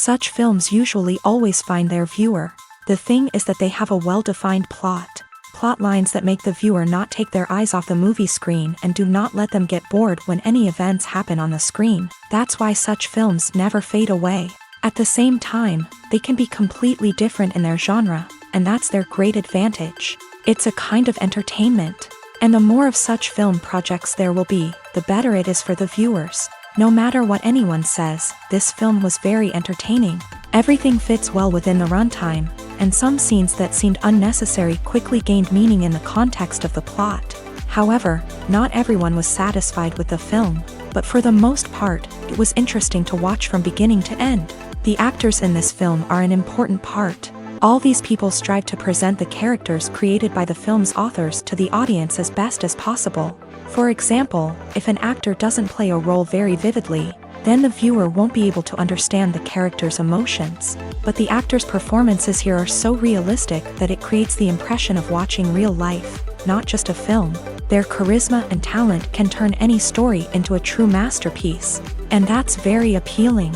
Such films usually always find their viewer. The thing is that they have a well-defined plot. Plot lines that make the viewer not take their eyes off the movie screen and do not let them get bored when any events happen on the screen. That's why such films never fade away. At the same time, they can be completely different in their genre, and that's their great advantage. It's a kind of entertainment. And the more of such film projects there will be, the better it is for the viewers. No matter what anyone says, this film was very entertaining. Everything fits well within the runtime, and some scenes that seemed unnecessary quickly gained meaning in the context of the plot. However, not everyone was satisfied with the film, but for the most part, it was interesting to watch from beginning to end. The actors in this film are an important part. All these people strive to present the characters created by the film's authors to the audience as best as possible. For example, if an actor doesn't play a role very vividly, then the viewer won't be able to understand the character's emotions. But the actors' performances here are so realistic that it creates the impression of watching real life, not just a film. Their charisma and talent can turn any story into a true masterpiece, and that's very appealing.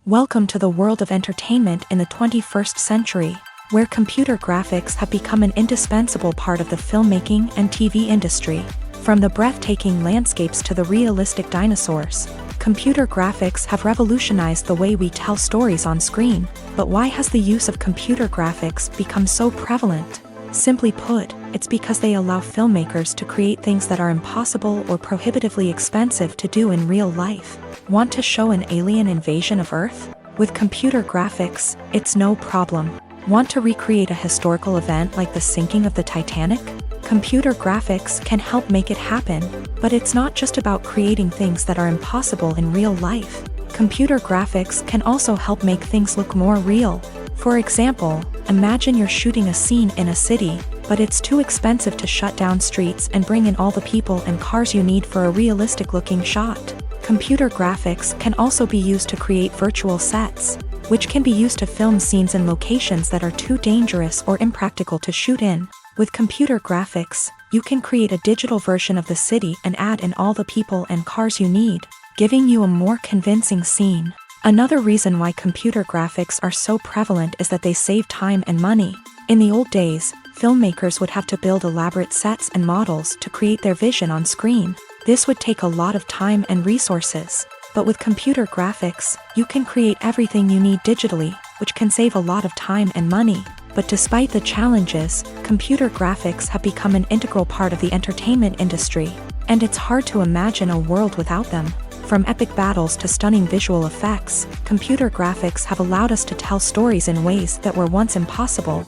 Welcome to the world of entertainment in the 21st century, where computer graphics have become an indispensable part of the filmmaking and TV industry. From the breathtaking landscapes to the realistic dinosaurs, computer graphics have revolutionized the way we tell stories on screen. But why has the use of computer graphics become so prevalent? Simply put, it's because they allow filmmakers to create things that are impossible or prohibitively expensive to do in real life. Want to show an alien invasion of Earth? With computer graphics, it's no problem. Want to recreate a historical event like the sinking of the Titanic? Computer graphics can help make it happen, but it's not just about creating things that are impossible in real life. Computer graphics can also help make things look more real. For example, imagine you're shooting a scene in a city, but it's too expensive to shut down streets and bring in all the people and cars you need for a realistic-looking shot. Computer graphics can also be used to create virtual sets, which can be used to film scenes in locations that are too dangerous or impractical to shoot in. With computer graphics, you can create a digital version of the city and add in all the people and cars you need, giving you a more convincing scene. Another reason why computer graphics are so prevalent is that they save time and money. In the old days, filmmakers would have to build elaborate sets and models to create their vision on screen. This would take a lot of time and resources. But with computer graphics, you can create everything you need digitally, which can save a lot of time and money. But despite the challenges, computer graphics have become an integral part of the entertainment industry, and it's hard to imagine a world without them. From epic battles to stunning visual effects, computer graphics have allowed us to tell stories in ways that were once impossible.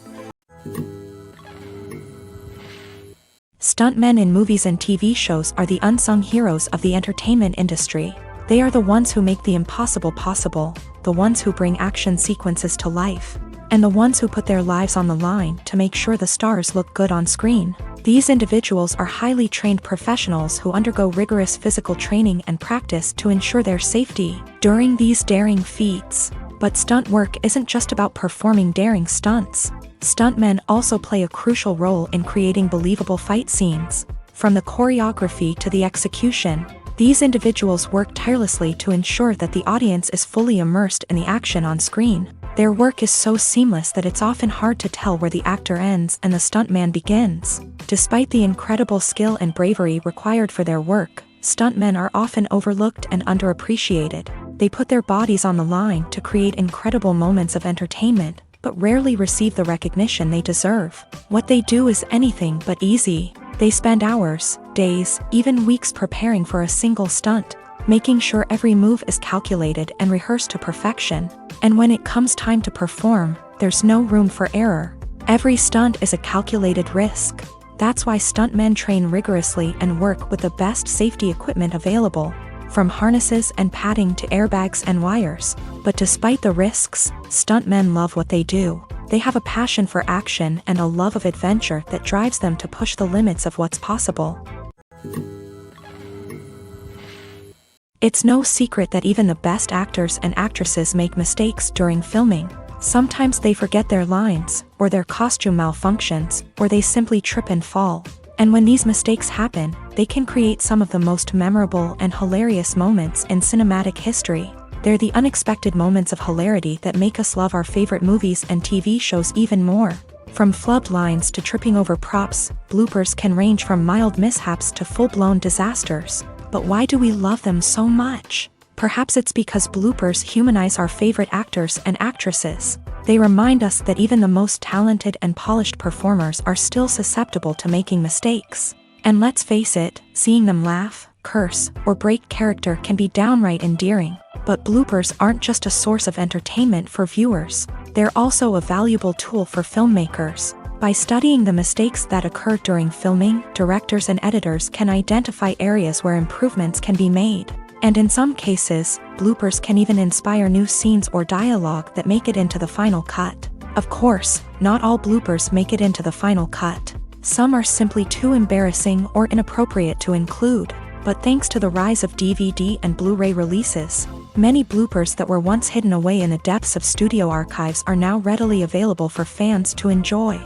Stuntmen in movies and TV shows are the unsung heroes of the entertainment industry. They are the ones who make the impossible possible, the ones who bring action sequences to life, and the ones who put their lives on the line to make sure the stars look good on screen. These individuals are highly trained professionals who undergo rigorous physical training and practice to ensure their safety during these daring feats. But stunt work isn't just about performing daring stunts. Stuntmen also play a crucial role in creating believable fight scenes. From the choreography to the execution, these individuals work tirelessly to ensure that the audience is fully immersed in the action on screen. Their work is so seamless that it's often hard to tell where the actor ends and the stuntman begins. Despite the incredible skill and bravery required for their work, stuntmen are often overlooked and underappreciated. They put their bodies on the line to create incredible moments of entertainment, but rarely receive the recognition they deserve. What they do is anything but easy. They spend hours, days, even weeks preparing for a single stunt, making sure every move is calculated and rehearsed to perfection. And when it comes time to perform, there's no room for error. Every stunt is a calculated risk. That's why stuntmen train rigorously and work with the best safety equipment available, from harnesses and padding to airbags and wires. But despite the risks, stuntmen love what they do. They have a passion for action and a love of adventure that drives them to push the limits of what's possible. It's no secret that even the best actors and actresses make mistakes during filming. Sometimes they forget their lines, or their costume malfunctions, or they simply trip and fall. And when these mistakes happen, they can create some of the most memorable and hilarious moments in cinematic history. They're the unexpected moments of hilarity that make us love our favorite movies and TV shows even more. From flubbed lines to tripping over props, bloopers can range from mild mishaps to full-blown disasters. But why do we love them so much? Perhaps it's because bloopers humanize our favorite actors and actresses. They remind us that even the most talented and polished performers are still susceptible to making mistakes. And let's face it, seeing them laugh, curse, or break character can be downright endearing. But bloopers aren't just a source of entertainment for viewers. They're also a valuable tool for filmmakers. By studying the mistakes that occur during filming, directors and editors can identify areas where improvements can be made. And in some cases, bloopers can even inspire new scenes or dialogue that make it into the final cut. Of course, not all bloopers make it into the final cut. Some are simply too embarrassing or inappropriate to include. But thanks to the rise of DVD and Blu-ray releases, many bloopers that were once hidden away in the depths of studio archives are now readily available for fans to enjoy.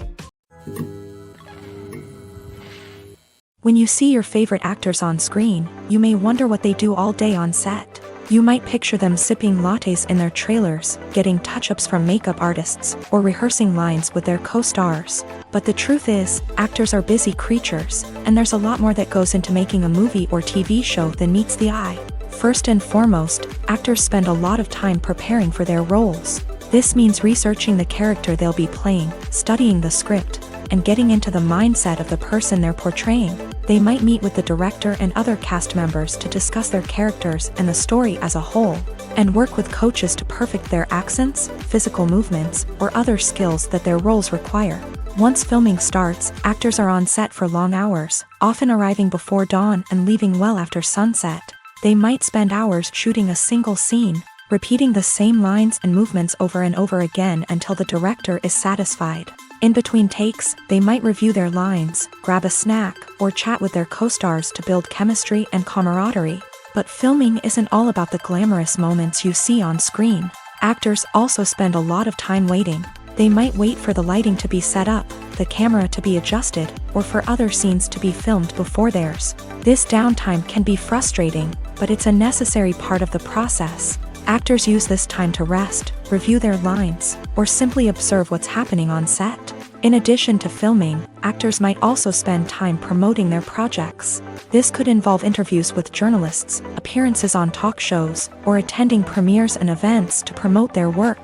When you see your favorite actors on screen, you may wonder what they do all day on set. You might picture them sipping lattes in their trailers, getting touch-ups from makeup artists, or rehearsing lines with their co-stars. But the truth is, actors are busy creatures, and there's a lot more that goes into making a movie or TV show than meets the eye. First and foremost, actors spend a lot of time preparing for their roles. This means researching the character they'll be playing, studying the script, and getting into the mindset of the person they're portraying. They might meet with the director and other cast members to discuss their characters and the story as a whole, and work with coaches to perfect their accents, physical movements, or other skills that their roles require. Once filming starts, actors are on set for long hours, often arriving before dawn and leaving well after sunset. They might spend hours shooting a single scene, repeating the same lines and movements over and over again until the director is satisfied. In between takes, they might review their lines, grab a snack, or chat with their co-stars to build chemistry and camaraderie. But filming isn't all about the glamorous moments you see on screen. Actors also spend a lot of time waiting. They might wait for the lighting to be set up, the camera to be adjusted, or for other scenes to be filmed before theirs. This downtime can be frustrating, but it's a necessary part of the process. Actors use this time to rest, review their lines, or simply observe what's happening on set. In addition to filming, actors might also spend time promoting their projects. This could involve interviews with journalists, appearances on talk shows, or attending premieres and events to promote their work.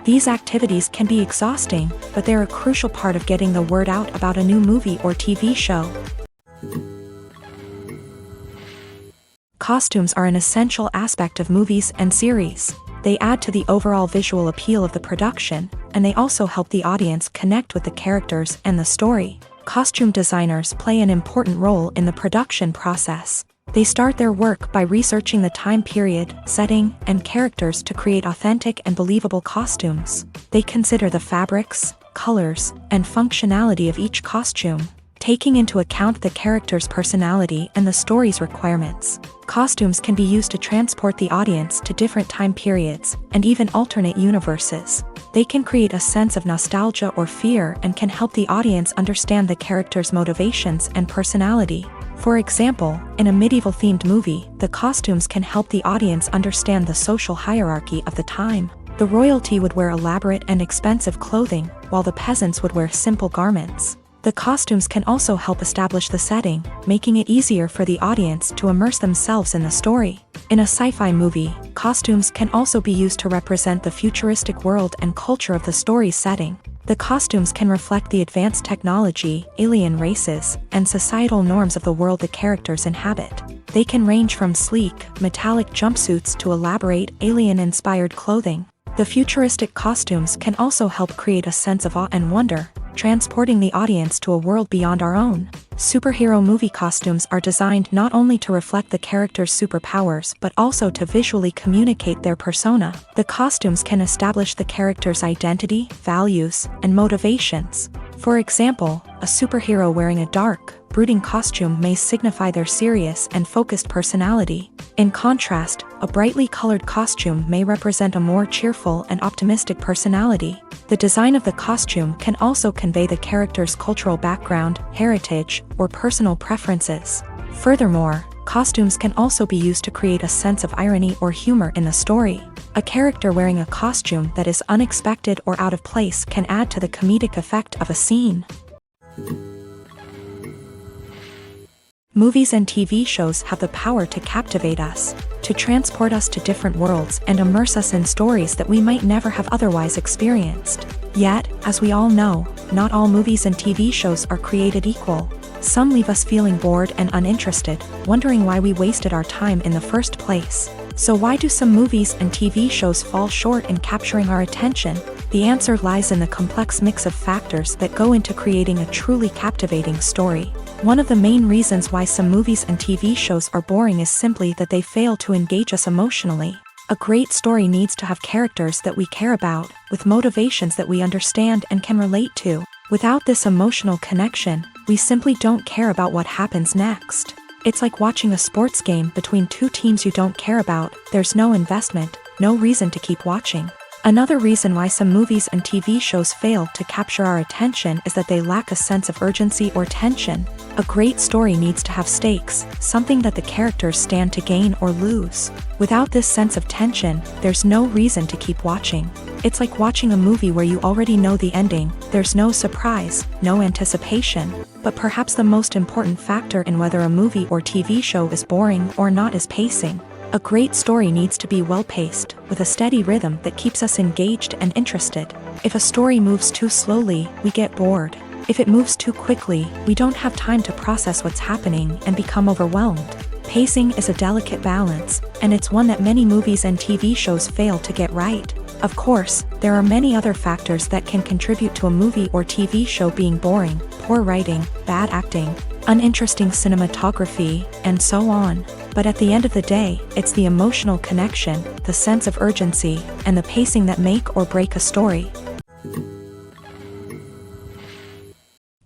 These activities can be exhausting, but they're a crucial part of getting the word out about a new movie or TV show. Costumes are an essential aspect of movies and series. They add to the overall visual appeal of the production, and they also help the audience connect with the characters and the story. Costume designers play an important role in the production process. They start their work by researching the time period, setting, and characters to create authentic and believable costumes. They consider the fabrics, colors, and functionality of each costume, taking into account the character's personality and the story's requirements. Costumes can be used to transport the audience to different time periods and even alternate universes. They can create a sense of nostalgia or fear and can help the audience understand the character's motivations and personality. For example, in a medieval-themed movie, the costumes can help the audience understand the social hierarchy of the time. The royalty would wear elaborate and expensive clothing, while the peasants would wear simple garments. The costumes can also help establish the setting, making it easier for the audience to immerse themselves in the story. In a sci-fi movie, costumes can also be used to represent the futuristic world and culture of the story's setting. The costumes can reflect the advanced technology, alien races, and societal norms of the world the characters inhabit. They can range from sleek, metallic jumpsuits to elaborate, alien-inspired clothing. The futuristic costumes can also help create a sense of awe and wonder, transporting the audience to a world beyond our own. Superhero movie costumes are designed not only to reflect the character's superpowers but also to visually communicate their persona. The costumes can establish the character's identity, values, and motivations. For example, a superhero wearing a dark, brooding costume may signify their serious and focused personality. In contrast, a brightly colored costume may represent a more cheerful and optimistic personality. The design of the costume can also convey the character's cultural background, heritage, or personal preferences. Furthermore, costumes can also be used to create a sense of irony or humor in the story. A character wearing a costume that is unexpected or out of place can add to the comedic effect of a scene. Movies and TV shows have the power to captivate us, to transport us to different worlds and immerse us in stories that we might never have otherwise experienced. Yet, as we all know, not all movies and TV shows are created equal. Some leave us feeling bored and uninterested, wondering why we wasted our time in the first place. So why do some movies and TV shows fall short in capturing our attention? The answer lies in the complex mix of factors that go into creating a truly captivating story. One of the main reasons why some movies and TV shows are boring is simply that they fail to engage us emotionally. A great story needs to have characters that we care about, with motivations that we understand and can relate to. Without this emotional connection, we simply don't care about what happens next. It's like watching a sports game between two teams you don't care about. There's no investment, no reason to keep watching. Another reason why some movies and TV shows fail to capture our attention is that they lack a sense of urgency or tension. A great story needs to have stakes, something that the characters stand to gain or lose. Without this sense of tension, there's no reason to keep watching. It's like watching a movie where you already know the ending. There's no surprise, no anticipation. But perhaps the most important factor in whether a movie or TV show is boring or not is pacing. A great story needs to be well-paced, with a steady rhythm that keeps us engaged and interested. If a story moves too slowly, we get bored. If it moves too quickly, we don't have time to process what's happening and become overwhelmed. Pacing is a delicate balance, and it's one that many movies and TV shows fail to get right. Of course, there are many other factors that can contribute to a movie or TV show being boring: poor writing, bad acting, uninteresting cinematography, and so on. But at the end of the day, it's the emotional connection, the sense of urgency, and the pacing that make or break a story.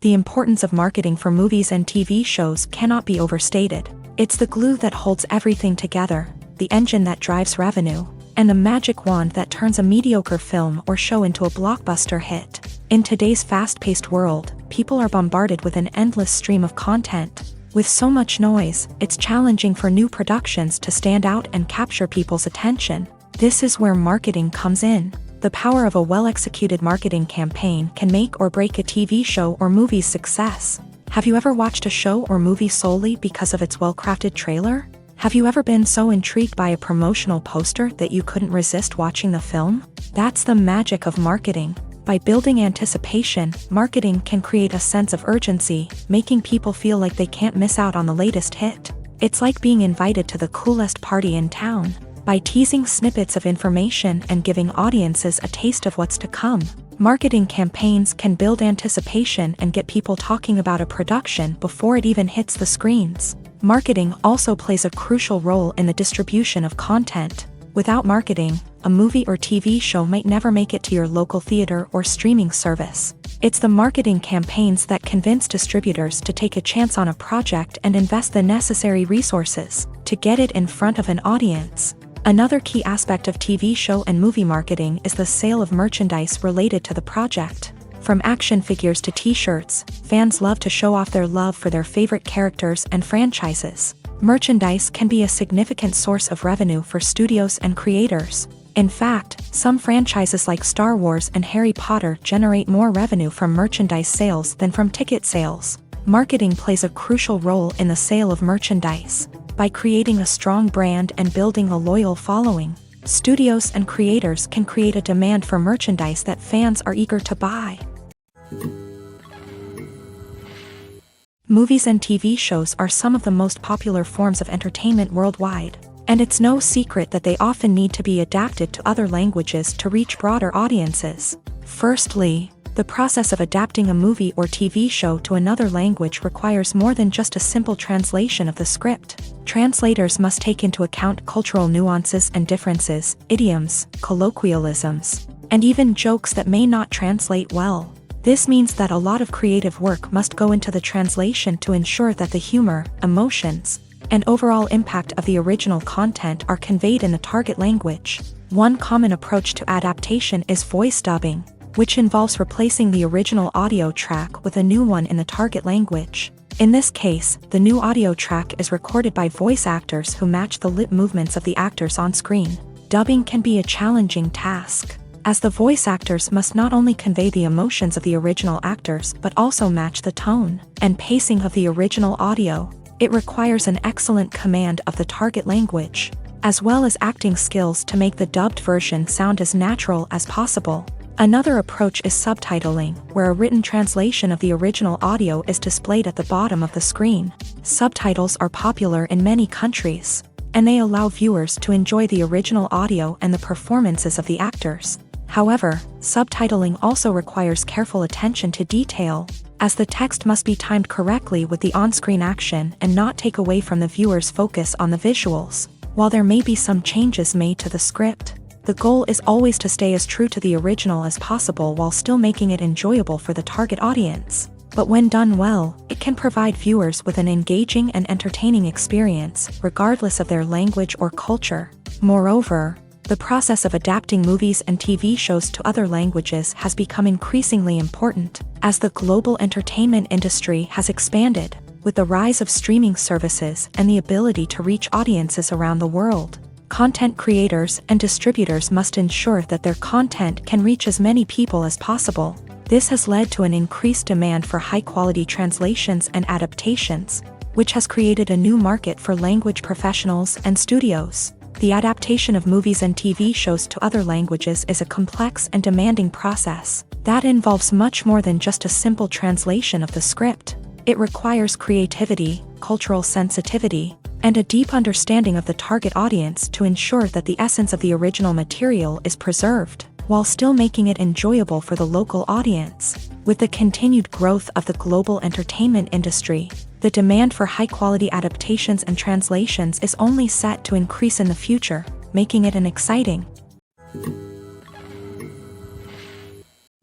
The importance of marketing for movies and TV shows cannot be overstated. It's the glue that holds everything together, the engine that drives revenue, and the magic wand that turns a mediocre film or show into a blockbuster hit. In today's fast-paced world, people are bombarded with an endless stream of content. With so much noise, it's challenging for new productions to stand out and capture people's attention. This is where marketing comes in. The power of a well-executed marketing campaign can make or break a TV show or movie's success. Have you ever watched a show or movie solely because of its well-crafted trailer? Have you ever been so intrigued by a promotional poster that you couldn't resist watching the film? That's the magic of marketing. By building anticipation, marketing can create a sense of urgency, making people feel like they can't miss out on the latest hit. It's like being invited to the coolest party in town. By teasing snippets of information and giving audiences a taste of what's to come, marketing campaigns can build anticipation and get people talking about a production before it even hits the screens. Marketing also plays a crucial role in the distribution of content. Without marketing, a movie or TV show might never make it to your local theater or streaming service. It's the marketing campaigns that convince distributors to take a chance on a project and invest the necessary resources to get it in front of an audience. Another key aspect of TV show and movie marketing is the sale of merchandise related to the project. From action figures to t-shirts, fans love to show off their love for their favorite characters and franchises. Merchandise can be a significant source of revenue for studios and creators. In fact, some franchises like Star Wars and Harry Potter generate more revenue from merchandise sales than from ticket sales. Marketing plays a crucial role in the sale of merchandise. By creating a strong brand and building a loyal following, studios and creators can create a demand for merchandise that fans are eager to buy. Movies and TV shows are some of the most popular forms of entertainment worldwide, and it's no secret that they often need to be adapted to other languages to reach broader audiences. Firstly, the process of adapting a movie or TV show to another language requires more than just a simple translation of the script. Translators must take into account cultural nuances and differences, idioms, colloquialisms, and even jokes that may not translate well. This means that a lot of creative work must go into the translation to ensure that the humor, emotions, and overall impact of the original content are conveyed in the target language. One common approach to adaptation is voice dubbing, which involves replacing the original audio track with a new one in the target language. In this case, the new audio track is recorded by voice actors who match the lip movements of the actors on screen. Dubbing can be a challenging task, as the voice actors must not only convey the emotions of the original actors but also match the tone and pacing of the original audio. It requires an excellent command of the target language, as well as acting skills to make the dubbed version sound as natural as possible. Another approach is subtitling, where a written translation of the original audio is displayed at the bottom of the screen. Subtitles are popular in many countries, and they allow viewers to enjoy the original audio and the performances of the actors. However, subtitling also requires careful attention to detail, as the text must be timed correctly with the on-screen action and not take away from the viewer's focus on the visuals. While there may be some changes made to the script, the goal is always to stay as true to the original as possible while still making it enjoyable for the target audience. But when done well, it can provide viewers with an engaging and entertaining experience, regardless of their language or culture. Moreover, the process of adapting movies and TV shows to other languages has become increasingly important, as the global entertainment industry has expanded, with the rise of streaming services and the ability to reach audiences around the world. Content creators and distributors must ensure that their content can reach as many people as possible. This has led to an increased demand for high-quality translations and adaptations, which has created a new market for language professionals and studios. The adaptation of movies and TV shows to other languages is a complex and demanding process that involves much more than just a simple translation of the script. It requires creativity, cultural sensitivity, and a deep understanding of the target audience to ensure that the essence of the original material is preserved, while still making it enjoyable for the local audience. With the continued growth of the global entertainment industry, the demand for high-quality adaptations and translations is only set to increase in the future, making it an exciting.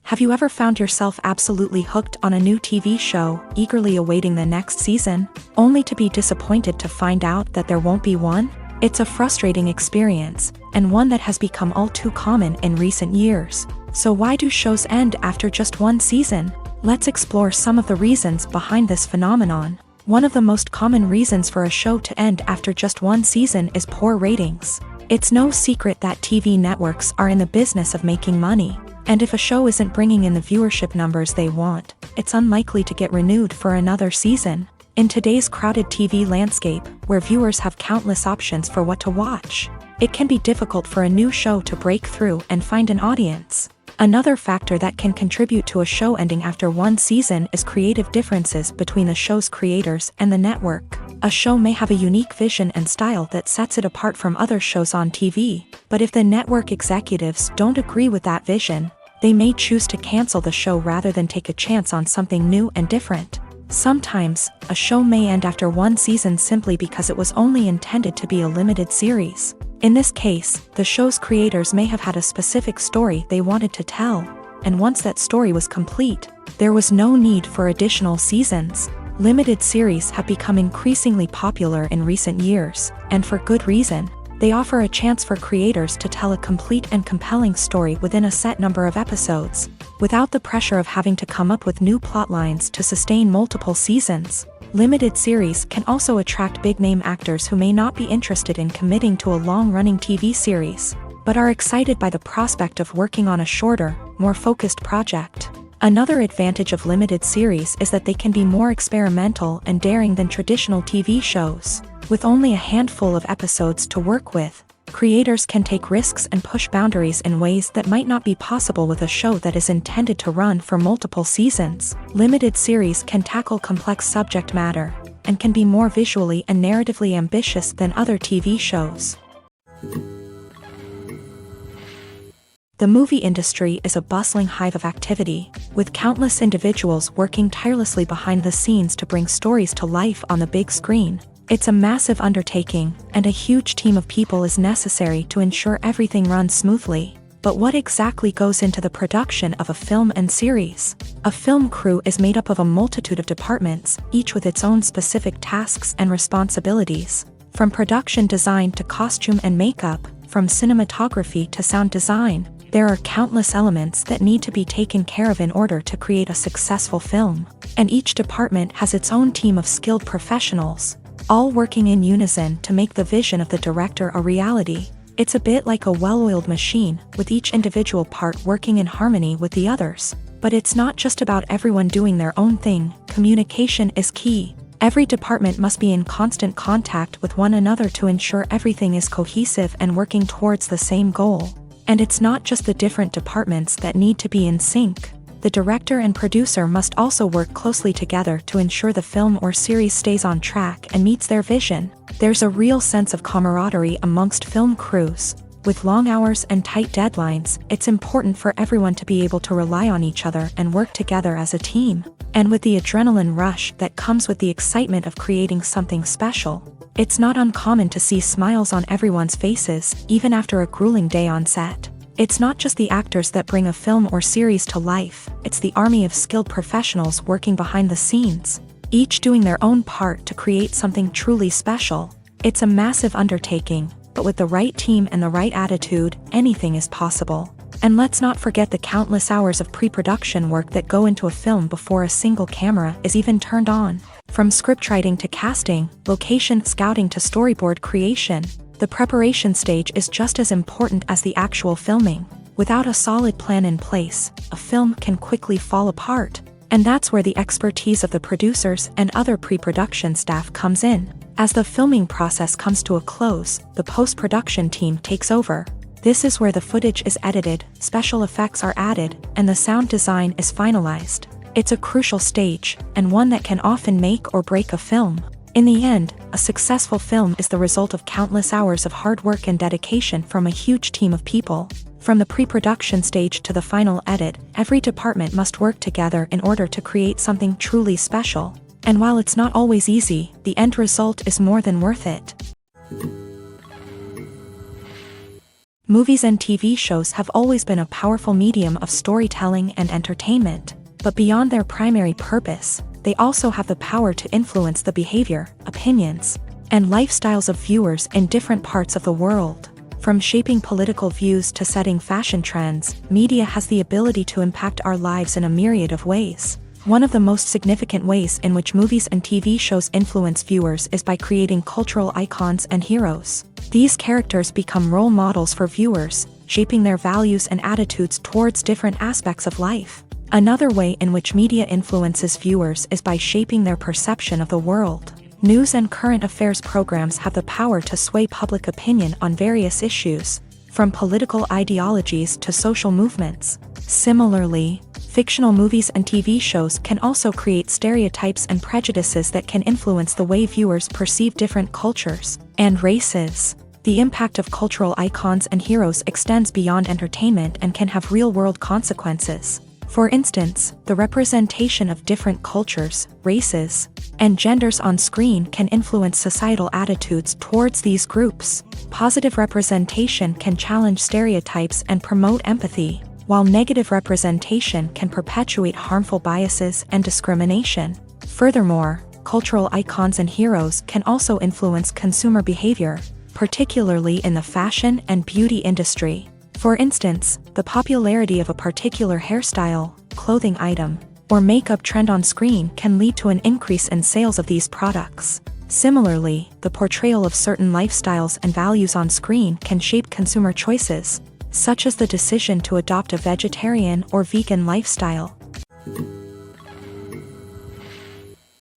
Have you ever found yourself absolutely hooked on a new TV show, eagerly awaiting the next season, only to be disappointed to find out that there won't be one? It's a frustrating experience, and one that has become all too common in recent years. So why do shows end after just one season? Let's explore some of the reasons behind this phenomenon. One of the most common reasons for a show to end after just one season is poor ratings. It's no secret that TV networks are in the business of making money, and if a show isn't bringing in the viewership numbers they want, it's unlikely to get renewed for another season. In today's crowded TV landscape, where viewers have countless options for what to watch, it can be difficult for a new show to break through and find an audience. Another factor that can contribute to a show ending after one season is creative differences between the show's creators and the network. A show may have a unique vision and style that sets it apart from other shows on TV, but if the network executives don't agree with that vision, they may choose to cancel the show rather than take a chance on something new and different. Sometimes, a show may end after one season simply because it was only intended to be a limited series. In this case, the show's creators may have had a specific story they wanted to tell, and once that story was complete, there was no need for additional seasons. Limited series have become increasingly popular in recent years, and for good reason. They offer a chance for creators to tell a complete and compelling story within a set number of episodes, without the pressure of having to come up with new plotlines to sustain multiple seasons. Limited series can also attract big-name actors who may not be interested in committing to a long-running TV series, but are excited by the prospect of working on a shorter, more focused project. Another advantage of limited series is that they can be more experimental and daring than traditional TV shows. With only a handful of episodes to work with, creators can take risks and push boundaries in ways that might not be possible with a show that is intended to run for multiple seasons. Limited series can tackle complex subject matter, and can be more visually and narratively ambitious than other TV shows. The movie industry is a bustling hive of activity, with countless individuals working tirelessly behind the scenes to bring stories to life on the big screen. It's a massive undertaking, and a huge team of people is necessary to ensure everything runs smoothly. But what exactly goes into the production of a film and series? A film crew is made up of a multitude of departments, each with its own specific tasks and responsibilities. From production design to costume and makeup, from cinematography to sound design, there are countless elements that need to be taken care of in order to create a successful film. And each department has its own team of skilled professionals, all working in unison to make the vision of the director a reality. It's a bit like a well-oiled machine, with each individual part working in harmony with the others. But it's not just about everyone doing their own thing. Communication is key. Every department must be in constant contact with one another to ensure everything is cohesive and working towards the same goal. And it's not just the different departments that need to be in sync. The director and producer must also work closely together to ensure the film or series stays on track and meets their vision. There's a real sense of camaraderie amongst film crews. With long hours and tight deadlines, it's important for everyone to be able to rely on each other and work together as a team. And with the adrenaline rush that comes with the excitement of creating something special, it's not uncommon to see smiles on everyone's faces, even after a grueling day on set. It's not just the actors that bring a film or series to life, it's the army of skilled professionals working behind the scenes, each doing their own part to create something truly special. It's a massive undertaking, but with the right team and the right attitude, anything is possible. And let's not forget the countless hours of pre-production work that go into a film before a single camera is even turned on. From scriptwriting to casting, location scouting to storyboard creation, the preparation stage is just as important as the actual filming. Without a solid plan in place, a film can quickly fall apart. And that's where the expertise of the producers and other pre-production staff comes in. As the filming process comes to a close, the post-production team takes over. This is where the footage is edited, special effects are added, and the sound design is finalized. It's a crucial stage, and one that can often make or break a film. In the end, a successful film is the result of countless hours of hard work and dedication from a huge team of people. From the pre-production stage to the final edit, every department must work together in order to create something truly special. And while it's not always easy, the end result is more than worth it. Movies and TV shows have always been a powerful medium of storytelling and entertainment. But beyond their primary purpose, they also have the power to influence the behavior, opinions, and lifestyles of viewers in different parts of the world. From shaping political views to setting fashion trends, media has the ability to impact our lives in a myriad of ways. One of the most significant ways in which movies and TV shows influence viewers is by creating cultural icons and heroes. These characters become role models for viewers, shaping their values and attitudes towards different aspects of life. Another way in which media influences viewers is by shaping their perception of the world. News and current affairs programs have the power to sway public opinion on various issues, from political ideologies to social movements. Similarly, fictional movies and TV shows can also create stereotypes and prejudices that can influence the way viewers perceive different cultures and races. The impact of cultural icons and heroes extends beyond entertainment and can have real-world consequences. For instance, the representation of different cultures, races, and genders on screen can influence societal attitudes towards these groups. Positive representation can challenge stereotypes and promote empathy, while negative representation can perpetuate harmful biases and discrimination. Furthermore, cultural icons and heroes can also influence consumer behavior, particularly in the fashion and beauty industry. For instance, the popularity of a particular hairstyle, clothing item, or makeup trend on screen can lead to an increase in sales of these products. Similarly, the portrayal of certain lifestyles and values on screen can shape consumer choices, such as the decision to adopt a vegetarian or vegan lifestyle.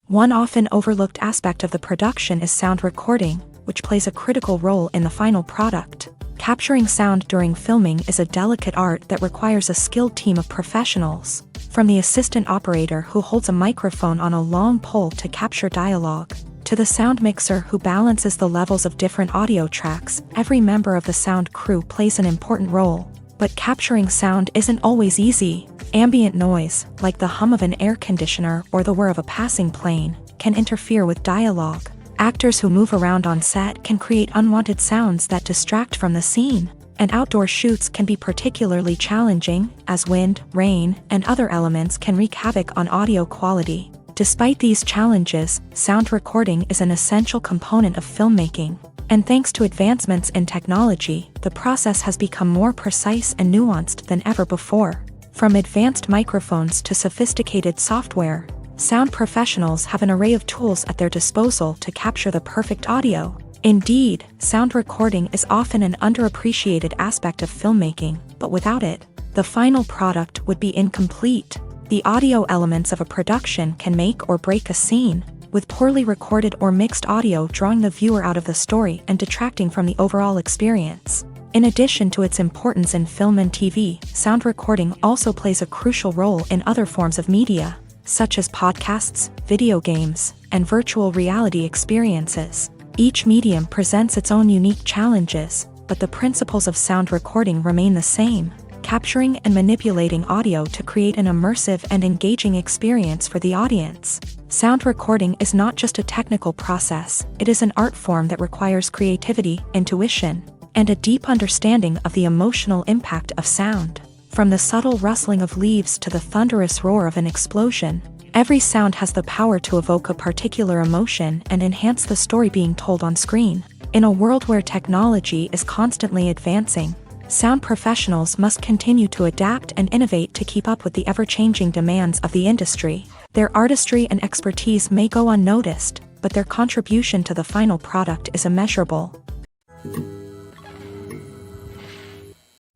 One often overlooked aspect of the production is sound recording, which plays a critical role in the final product. Capturing sound during filming is a delicate art that requires a skilled team of professionals. From the assistant operator who holds a microphone on a long pole to capture dialogue, to the sound mixer who balances the levels of different audio tracks, every member of the sound crew plays an important role. But capturing sound isn't always easy. Ambient noise, like the hum of an air conditioner or the whir of a passing plane, can interfere with dialogue. Actors who move around on set can create unwanted sounds that distract from the scene, and outdoor shoots can be particularly challenging, as wind, rain, and other elements can wreak havoc on audio quality. Despite these challenges, sound recording is an essential component of filmmaking, and thanks to advancements in technology, the process has become more precise and nuanced than ever before. From advanced microphones to sophisticated software, Sound professionals have an array of tools at their disposal to capture the perfect audio. Indeed, sound recording is often an underappreciated aspect of filmmaking, but without it, the final product would be incomplete. The audio elements of a production can make or break a scene, with poorly recorded or mixed audio drawing the viewer out of the story and detracting from the overall experience. In addition to its importance in film and TV, sound recording also plays a crucial role in other forms of media, such as podcasts, video games, and virtual reality experiences. Each medium presents its own unique challenges, but the principles of sound recording remain the same, capturing and manipulating audio to create an immersive and engaging experience for the audience. Sound recording is not just a technical process, it is an art form that requires creativity, intuition, and a deep understanding of the emotional impact of sound. From the subtle rustling of leaves to the thunderous roar of an explosion, every sound has the power to evoke a particular emotion and enhance the story being told on screen. In a world where technology is constantly advancing, sound professionals must continue to adapt and innovate to keep up with the ever-changing demands of the industry. Their artistry and expertise may go unnoticed, but their contribution to the final product is immeasurable.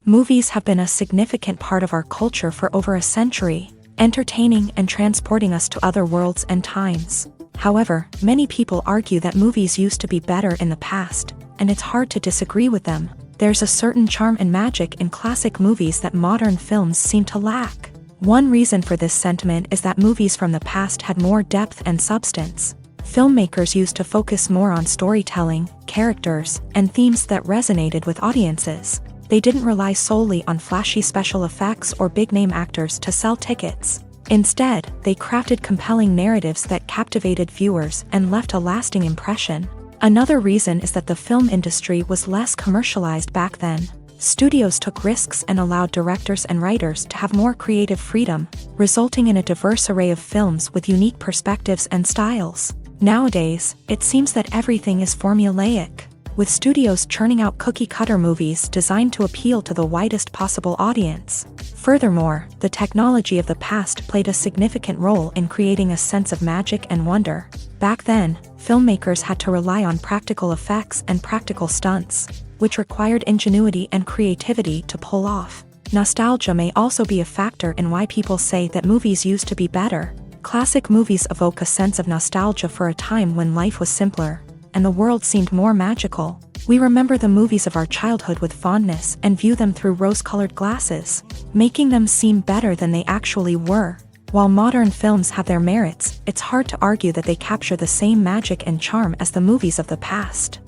Movies have been a significant part of our culture for over a century, entertaining and transporting us to other worlds and times. However, many people argue that movies used to be better in the past, and it's hard to disagree with them. There's a certain charm and magic in classic movies that modern films seem to lack. One reason for this sentiment is that movies from the past had more depth and substance. Filmmakers used to focus more on storytelling, characters, and themes that resonated with audiences. They didn't rely solely on flashy special effects or big-name actors to sell tickets. Instead, they crafted compelling narratives that captivated viewers and left a lasting impression. Another reason is that the film industry was less commercialized back then. Studios took risks and allowed directors and writers to have more creative freedom, resulting in a diverse array of films with unique perspectives and styles. Nowadays, it seems that everything is formulaic, with studios churning out cookie-cutter movies designed to appeal to the widest possible audience. Furthermore, the technology of the past played a significant role in creating a sense of magic and wonder. Back then, filmmakers had to rely on practical effects and practical stunts, which required ingenuity and creativity to pull off. Nostalgia may also be a factor in why people say that movies used to be better. Classic movies evoke a sense of nostalgia for a time when life was simpler, and the world seemed more magical. We remember the movies of our childhood with fondness and view them through rose-colored glasses, making them seem better than they actually were. While modern films have their merits, it's hard to argue that they capture the same magic and charm as the movies of the past.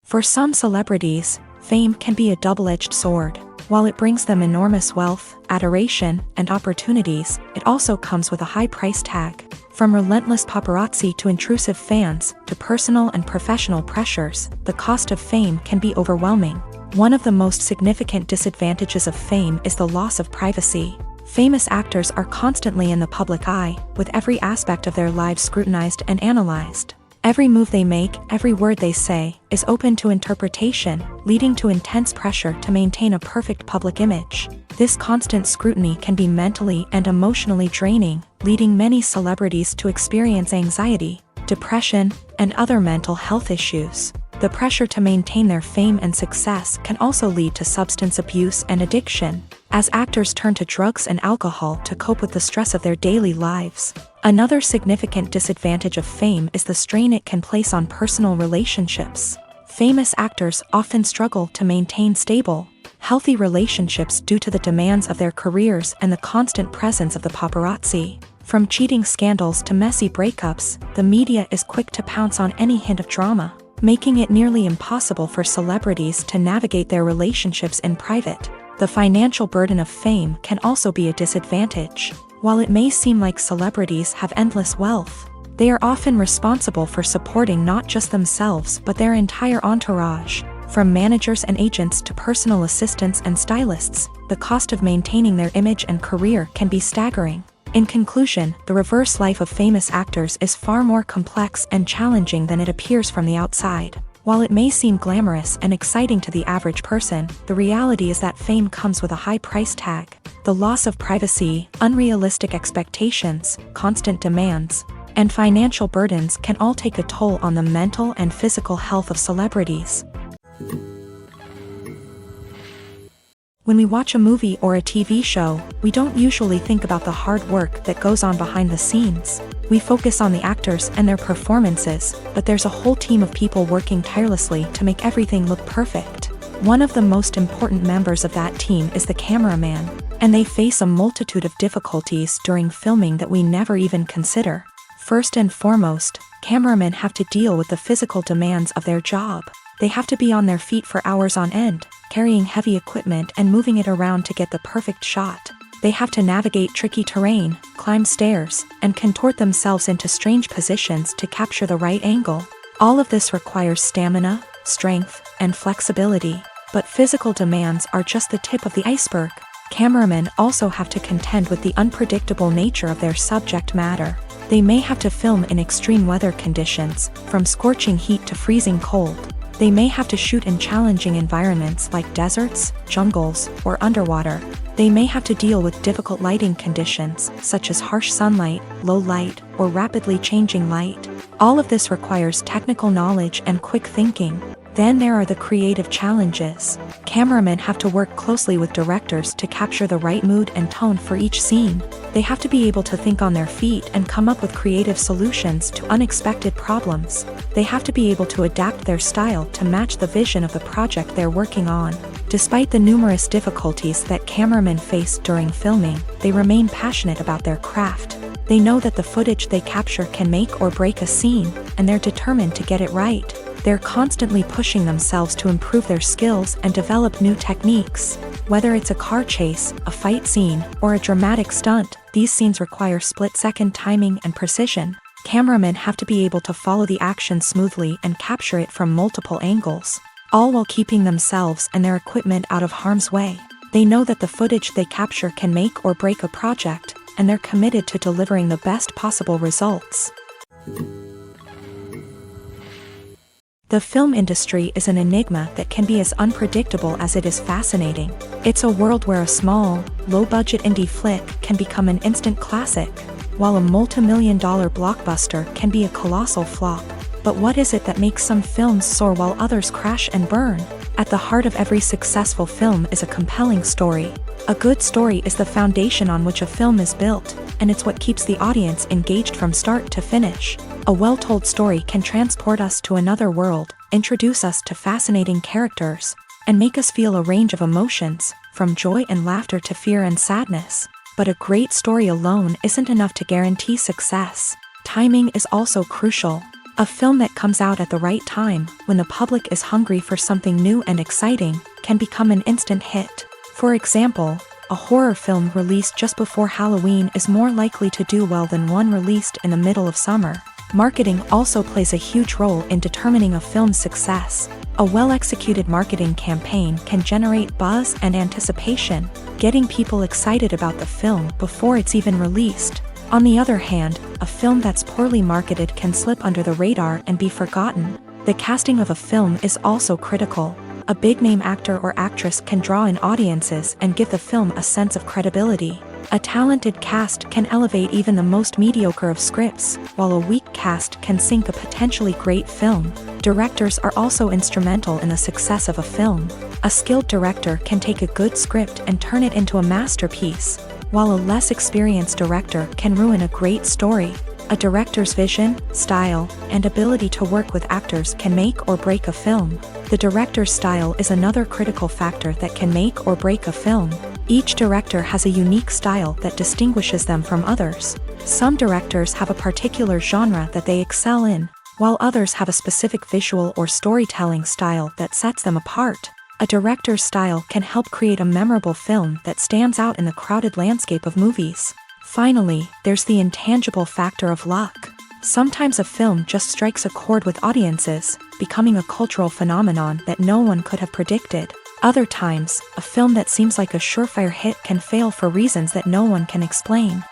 For some celebrities, fame can be a double-edged sword. While it brings them enormous wealth, adoration, and opportunities, it also comes with a high price tag. From relentless paparazzi to intrusive fans, to personal and professional pressures, the cost of fame can be overwhelming. One of the most significant disadvantages of fame is the loss of privacy. Famous actors are constantly in the public eye, with every aspect of their lives scrutinized and analyzed. Every move they make, every word they say, is open to interpretation, leading to intense pressure to maintain a perfect public image. This constant scrutiny can be mentally and emotionally draining, leading many celebrities to experience anxiety, depression, and other mental health issues. The pressure to maintain their fame and success can also lead to substance abuse and addiction, as actors turn to drugs and alcohol to cope with the stress of their daily lives. Another significant disadvantage of fame is the strain it can place on personal relationships. Famous actors often struggle to maintain stable, healthy relationships due to the demands of their careers and the constant presence of the paparazzi. From cheating scandals to messy breakups, the media is quick to pounce on any hint of drama, making it nearly impossible for celebrities to navigate their relationships in private. The financial burden of fame can also be a disadvantage. While it may seem like celebrities have endless wealth, they are often responsible for supporting not just themselves but their entire entourage. From managers and agents to personal assistants and stylists, the cost of maintaining their image and career can be staggering. In conclusion, the reverse life of famous actors is far more complex and challenging than it appears from the outside. While it may seem glamorous and exciting to the average person, the reality is that fame comes with a high price tag. The loss of privacy, unrealistic expectations, constant demands, and financial burdens can all take a toll on the mental and physical health of celebrities. When we watch a movie or a TV show, we don't usually think about the hard work that goes on behind the scenes. We focus on the actors and their performances, but there's a whole team of people working tirelessly to make everything look perfect. One of the most important members of that team is the cameraman, and they face a multitude of difficulties during filming that we never even consider. First and foremost, cameramen have to deal with the physical demands of their job. They have to be on their feet for hours on end, carrying heavy equipment and moving it around to get the perfect shot. They have to navigate tricky terrain, climb stairs, and contort themselves into strange positions to capture the right angle. All of this requires stamina, strength, and flexibility. But physical demands are just the tip of the iceberg. Cameramen also have to contend with the unpredictable nature of their subject matter. They may have to film in extreme weather conditions, from scorching heat to freezing cold. They may have to shoot in challenging environments like deserts, jungles, or underwater. They may have to deal with difficult lighting conditions, such as harsh sunlight, low light, or rapidly changing light. All of this requires technical knowledge and quick thinking. Then there are the creative challenges. Cameramen have to work closely with directors to capture the right mood and tone for each scene. They have to be able to think on their feet and come up with creative solutions to unexpected problems. They have to be able to adapt their style to match the vision of the project they're working on. Despite the numerous difficulties that cameramen face during filming, they remain passionate about their craft. They know that the footage they capture can make or break a scene, and they're determined to get it right. They're constantly pushing themselves to improve their skills and develop new techniques. Whether it's a car chase, a fight scene, or a dramatic stunt, these scenes require split-second timing and precision. Cameramen have to be able to follow the action smoothly and capture it from multiple angles, all while keeping themselves and their equipment out of harm's way. They know that the footage they capture can make or break a project, and they're committed to delivering the best possible results. The film industry is an enigma that can be as unpredictable as it is fascinating. It's a world where a small, low-budget indie flick can become an instant classic, while a multi-million-dollar blockbuster can be a colossal flop. But what is it that makes some films soar while others crash and burn? At the heart of every successful film is a compelling story. A good story is the foundation on which a film is built, and it's what keeps the audience engaged from start to finish. A well-told story can transport us to another world, introduce us to fascinating characters, and make us feel a range of emotions, from joy and laughter to fear and sadness. But a great story alone isn't enough to guarantee success. Timing is also crucial. A film that comes out at the right time, when the public is hungry for something new and exciting, can become an instant hit. For example, a horror film released just before Halloween is more likely to do well than one released in the middle of summer. Marketing also plays a huge role in determining a film's success. A well-executed marketing campaign can generate buzz and anticipation, getting people excited about the film before it's even released. On the other hand, a film that's poorly marketed can slip under the radar and be forgotten. The casting of a film is also critical. A big-name actor or actress can draw in audiences and give the film a sense of credibility. A talented cast can elevate even the most mediocre of scripts, while a weak cast can sink a potentially great film. Directors are also instrumental in the success of a film. A skilled director can take a good script and turn it into a masterpiece, while a less experienced director can ruin a great story. A director's vision, style, and ability to work with actors can make or break a film. The director's style is another critical factor that can make or break a film. Each director has a unique style that distinguishes them from others. Some directors have a particular genre that they excel in, while others have a specific visual or storytelling style that sets them apart. A director's style can help create a memorable film that stands out in the crowded landscape of movies. Finally, there's the intangible factor of luck. Sometimes a film just strikes a chord with audiences, becoming a cultural phenomenon that no one could have predicted. Other times, a film that seems like a surefire hit can fail for reasons that no one can explain.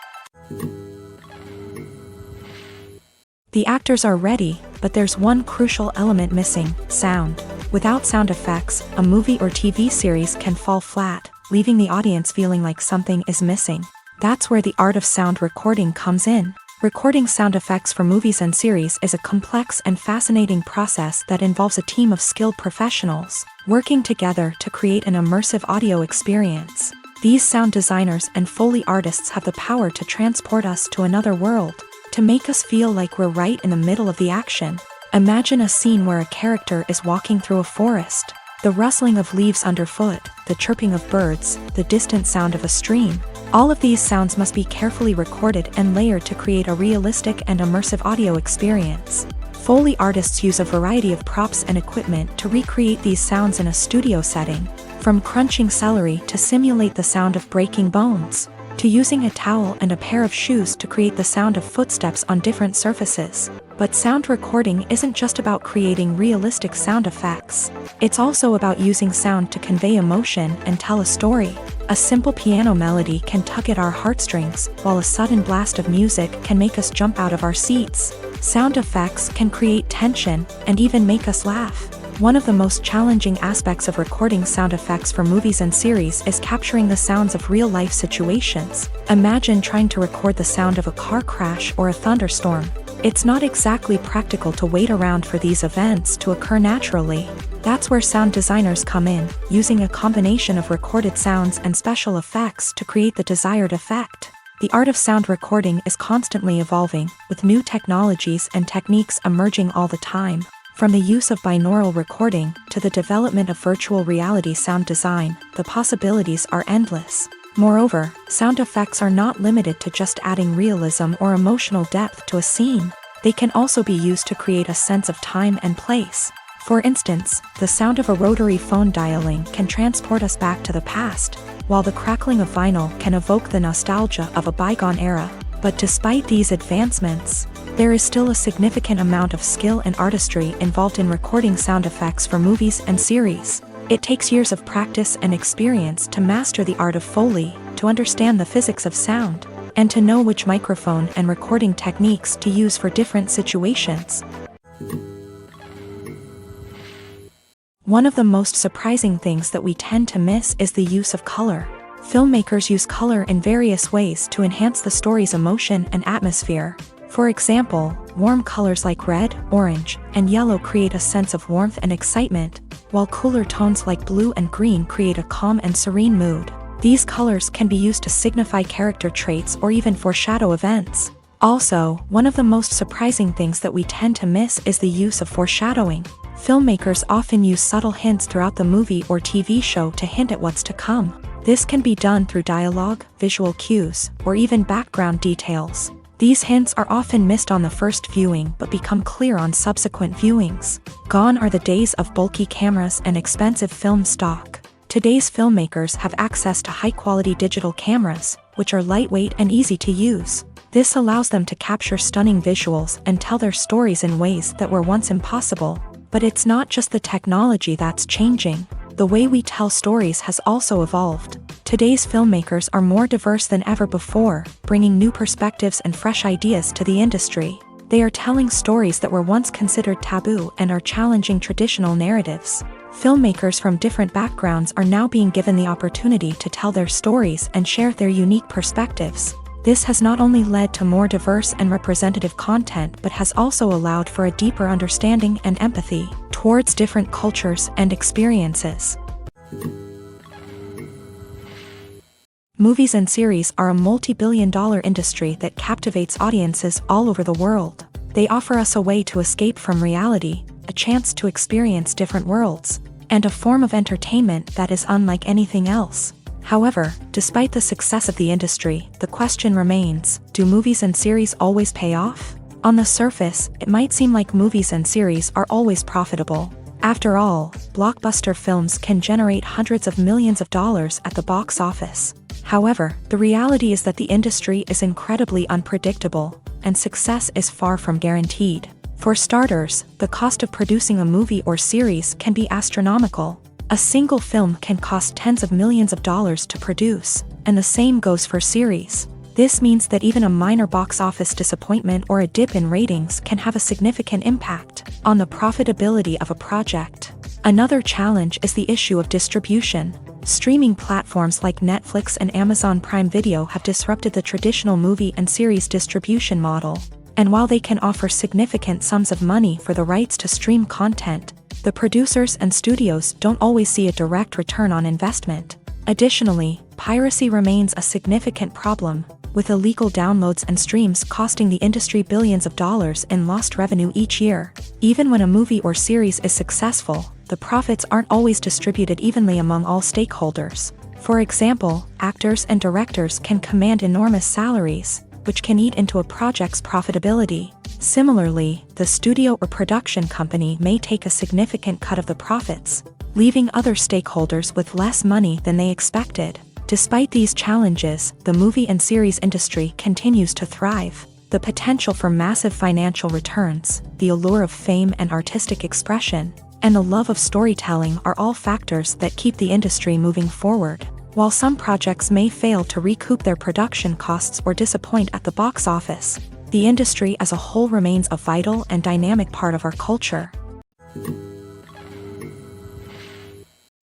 The actors are ready, but there's one crucial element missing: sound. Without sound effects, a movie or TV series can fall flat, leaving the audience feeling like something is missing. That's where the art of sound recording comes in. Recording sound effects for movies and series is a complex and fascinating process that involves a team of skilled professionals working together to create an immersive audio experience. These sound designers and Foley artists have the power to transport us to another world, to make us feel like we're right in the middle of the action. Imagine a scene where a character is walking through a forest. The rustling of leaves underfoot, the chirping of birds, the distant sound of a stream. All of these sounds must be carefully recorded and layered to create a realistic and immersive audio experience. Foley artists use a variety of props and equipment to recreate these sounds in a studio setting, from crunching celery to simulate the sound of breaking bones, to using a towel and a pair of shoes to create the sound of footsteps on different surfaces. But sound recording isn't just about creating realistic sound effects. It's also about using sound to convey emotion and tell a story. A simple piano melody can tug at our heartstrings, while a sudden blast of music can make us jump out of our seats. Sound effects can create tension and even make us laugh. One of the most challenging aspects of recording sound effects for movies and series is capturing the sounds of real-life situations. Imagine trying to record the sound of a car crash or a thunderstorm. It's not exactly practical to wait around for these events to occur naturally. That's where sound designers come in, using a combination of recorded sounds and special effects to create the desired effect. The art of sound recording is constantly evolving, with new technologies and techniques emerging all the time. From the use of binaural recording to the development of virtual reality sound design, the possibilities are endless. Moreover, sound effects are not limited to just adding realism or emotional depth to a scene. They can also be used to create a sense of time and place. For instance, the sound of a rotary phone dialing can transport us back to the past, while the crackling of vinyl can evoke the nostalgia of a bygone era. But despite these advancements, there is still a significant amount of skill and artistry involved in recording sound effects for movies and series. It takes years of practice and experience to master the art of Foley, to understand the physics of sound, and to know which microphone and recording techniques to use for different situations. One of the most surprising things that we tend to miss is the use of color. Filmmakers use color in various ways to enhance the story's emotion and atmosphere. For example, warm colors like red, orange, and yellow create a sense of warmth and excitement, while cooler tones like blue and green create a calm and serene mood. These colors can be used to signify character traits or even foreshadow events. Also, one of the most surprising things that we tend to miss is the use of foreshadowing. Filmmakers often use subtle hints throughout the movie or TV show to hint at what's to come. This can be done through dialogue, visual cues, or even background details. These hints are often missed on the first viewing but become clear on subsequent viewings. Gone are the days of bulky cameras and expensive film stock. Today's filmmakers have access to high-quality digital cameras, which are lightweight and easy to use. This allows them to capture stunning visuals and tell their stories in ways that were once impossible. But it's not just the technology that's changing. The way we tell stories has also evolved. Today's filmmakers are more diverse than ever before, bringing new perspectives and fresh ideas to the industry. They are telling stories that were once considered taboo and are challenging traditional narratives. Filmmakers from different backgrounds are now being given the opportunity to tell their stories and share their unique perspectives. This has not only led to more diverse and representative content but has also allowed for a deeper understanding and empathy towards different cultures and experiences. Movies and series are a multi-billion-dollar industry that captivates audiences all over the world. They offer us a way to escape from reality, a chance to experience different worlds, and a form of entertainment that is unlike anything else. However, despite the success of the industry, the question remains, do movies and series always pay off? On the surface, it might seem like movies and series are always profitable. After all, blockbuster films can generate hundreds of millions of dollars at the box office. However, the reality is that the industry is incredibly unpredictable, and success is far from guaranteed. For starters, the cost of producing a movie or series can be astronomical. A single film can cost tens of millions of dollars to produce, and the same goes for series. This means that even a minor box office disappointment or a dip in ratings can have a significant impact on the profitability of a project. Another challenge is the issue of distribution. Streaming platforms like Netflix and Amazon Prime Video have disrupted the traditional movie and series distribution model. And while they can offer significant sums of money for the rights to stream content, the producers and studios don't always see a direct return on investment. Additionally, piracy remains a significant problem, with illegal downloads and streams costing the industry billions of dollars in lost revenue each year. Even when a movie or series is successful, the profits aren't always distributed evenly among all stakeholders. For example, actors and directors can command enormous salaries, which can eat into a project's profitability. Similarly, the studio or production company may take a significant cut of the profits, leaving other stakeholders with less money than they expected. Despite these challenges, the movie and series industry continues to thrive. The potential for massive financial returns, the allure of fame and artistic expression, and the love of storytelling are all factors that keep the industry moving forward. While some projects may fail to recoup their production costs or disappoint at the box office, the industry as a whole remains a vital and dynamic part of our culture.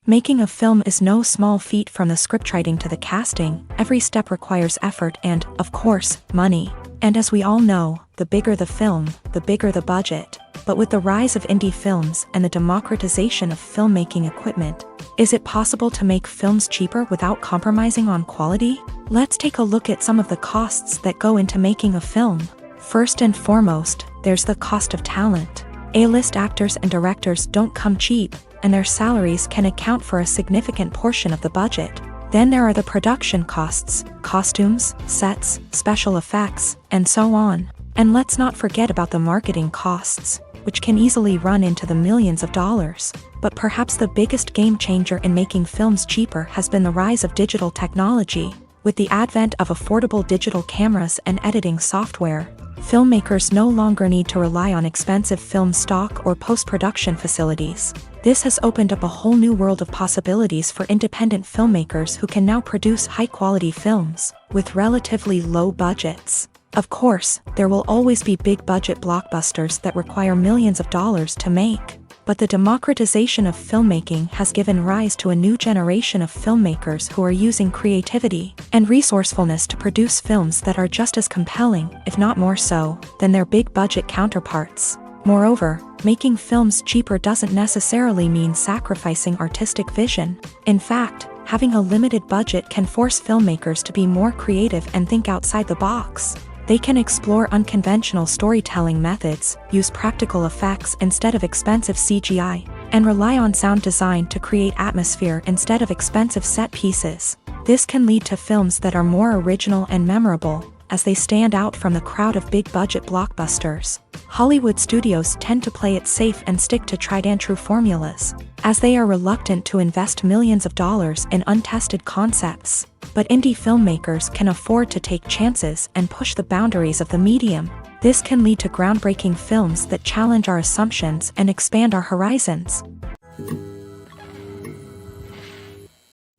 Making a film is no small feat. From the scriptwriting to the casting, every step requires effort and, of course, money. And as we all know, the bigger the film, the bigger the budget. But with the rise of indie films and the democratization of filmmaking equipment, is it possible to make films cheaper without compromising on quality? Let's take a look at some of the costs that go into making a film. First and foremost, there's the cost of talent. A-list actors and directors don't come cheap, and their salaries can account for a significant portion of the budget. Then there are the production costs, costumes, sets, special effects, and so on. And let's not forget about the marketing costs, which can easily run into the millions of dollars. But perhaps the biggest game changer in making films cheaper has been the rise of digital technology. With the advent of affordable digital cameras and editing software, filmmakers no longer need to rely on expensive film stock or post-production facilities. This has opened up a whole new world of possibilities for independent filmmakers who can now produce high-quality films with relatively low budgets. Of course, there will always be big-budget blockbusters that require millions of dollars to make. But the democratization of filmmaking has given rise to a new generation of filmmakers who are using creativity and resourcefulness to produce films that are just as compelling, if not more so, than their big-budget counterparts. Moreover, making films cheaper doesn't necessarily mean sacrificing artistic vision. In fact, having a limited budget can force filmmakers to be more creative and think outside the box. They can explore unconventional storytelling methods, use practical effects instead of expensive CGI, and rely on sound design to create atmosphere instead of expensive set pieces. This can lead to films that are more original and memorable, as they stand out from the crowd of big-budget blockbusters. Hollywood studios tend to play it safe and stick to tried-and-true formulas, as they are reluctant to invest millions of dollars in untested concepts. But indie filmmakers can afford to take chances and push the boundaries of the medium. This can lead to groundbreaking films that challenge our assumptions and expand our horizons.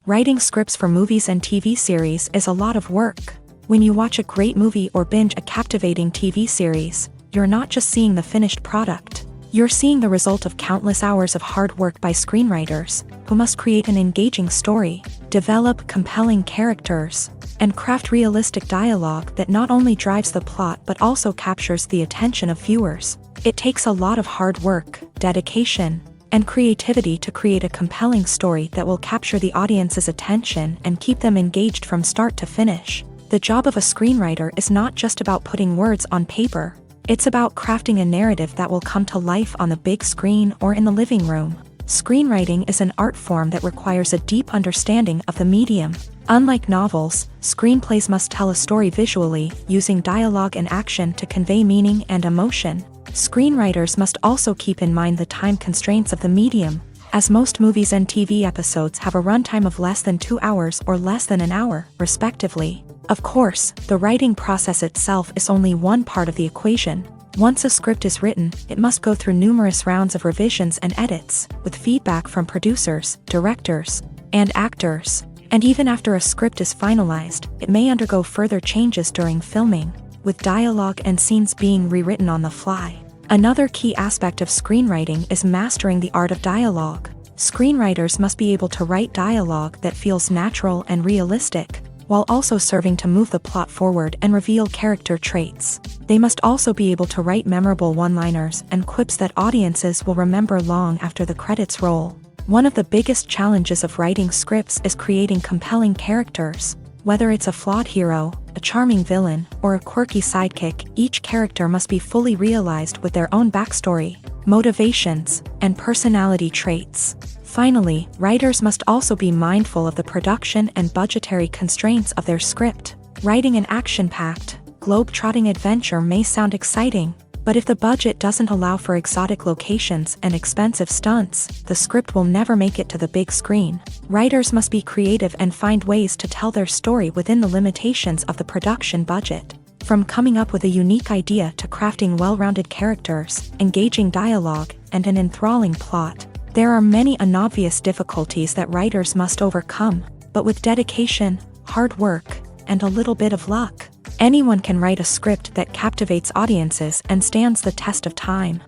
Writing scripts for movies and TV series is a lot of work. When you watch a great movie or binge a captivating TV series, you're not just seeing the finished product. You're seeing the result of countless hours of hard work by screenwriters, who must create an engaging story, develop compelling characters, and craft realistic dialogue that not only drives the plot but also captures the attention of viewers. It takes a lot of hard work, dedication, and creativity to create a compelling story that will capture the audience's attention and keep them engaged from start to finish. The job of a screenwriter is not just about putting words on paper. It's about crafting a narrative that will come to life on the big screen or in the living room. Screenwriting is an art form that requires a deep understanding of the medium. Unlike novels, screenplays must tell a story visually, using dialogue and action to convey meaning and emotion. Screenwriters must also keep in mind the time constraints of the medium, as most movies and TV episodes have a runtime of less than 2 hours or less than an hour, respectively. Of course, the writing process itself is only one part of the equation. Once a script is written, it must go through numerous rounds of revisions and edits, with feedback from producers, directors, and actors. And even after a script is finalized, it may undergo further changes during filming, with dialogue and scenes being rewritten on the fly. Another key aspect of screenwriting is mastering the art of dialogue. Screenwriters must be able to write dialogue that feels natural and realistic, while also serving to move the plot forward and reveal character traits. They must also be able to write memorable one-liners and quips that audiences will remember long after the credits roll. One of the biggest challenges of writing scripts is creating compelling characters. Whether it's a flawed hero, a charming villain, or a quirky sidekick, each character must be fully realized with their own backstory, motivations, and personality traits. Finally, writers must also be mindful of the production and budgetary constraints of their script. Writing an action-packed, globe-trotting adventure may sound exciting, but if the budget doesn't allow for exotic locations and expensive stunts, the script will never make it to the big screen. Writers must be creative and find ways to tell their story within the limitations of the production budget. From coming up with a unique idea to crafting well-rounded characters, engaging dialogue, and an enthralling plot, there are many unobvious difficulties that writers must overcome, but with dedication, hard work, and a little bit of luck, anyone can write a script that captivates audiences and stands the test of time.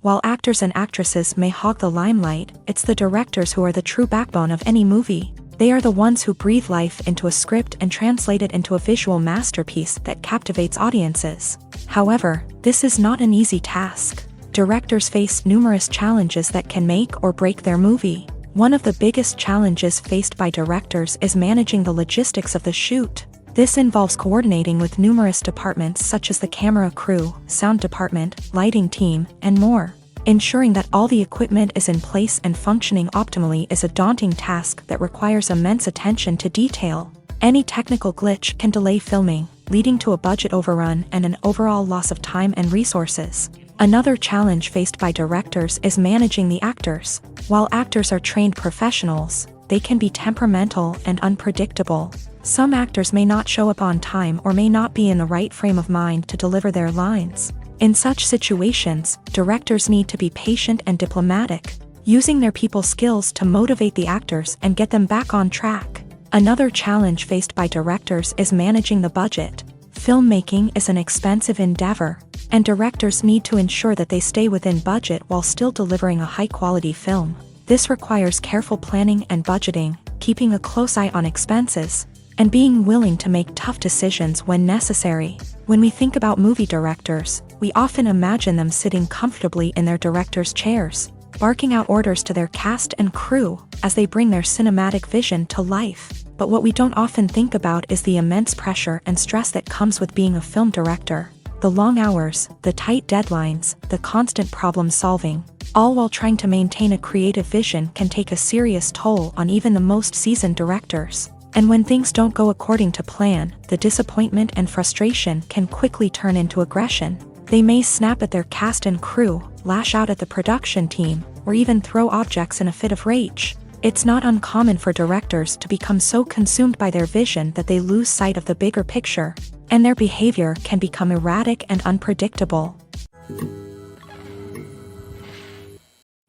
While actors and actresses may hog the limelight, it's the directors who are the true backbone of any movie. They are the ones who breathe life into a script and translate it into a visual masterpiece that captivates audiences. However, this is not an easy task. Directors face numerous challenges that can make or break their movie. One of the biggest challenges faced by directors is managing the logistics of the shoot. This involves coordinating with numerous departments such as the camera crew, sound department, lighting team, and more. Ensuring that all the equipment is in place and functioning optimally is a daunting task that requires immense attention to detail. Any technical glitch can delay filming, leading to a budget overrun and an overall loss of time and resources. Another challenge faced by directors is managing the actors. While actors are trained professionals, they can be temperamental and unpredictable. Some actors may not show up on time or may not be in the right frame of mind to deliver their lines. In such situations, directors need to be patient and diplomatic, using their people skills to motivate the actors and get them back on track. Another challenge faced by directors is managing the budget. Filmmaking is an expensive endeavor, and directors need to ensure that they stay within budget while still delivering a high-quality film. This requires careful planning and budgeting, keeping a close eye on expenses, and being willing to make tough decisions when necessary. When we think about movie directors, we often imagine them sitting comfortably in their director's chairs, barking out orders to their cast and crew as they bring their cinematic vision to life. But what we don't often think about is the immense pressure and stress that comes with being a film director. The long hours, the tight deadlines, the constant problem solving, all while trying to maintain a creative vision can take a serious toll on even the most seasoned directors. And when things don't go according to plan, the disappointment and frustration can quickly turn into aggression. They may snap at their cast and crew, lash out at the production team, or even throw objects in a fit of rage. It's not uncommon for directors to become so consumed by their vision that they lose sight of the bigger picture, and their behavior can become erratic and unpredictable.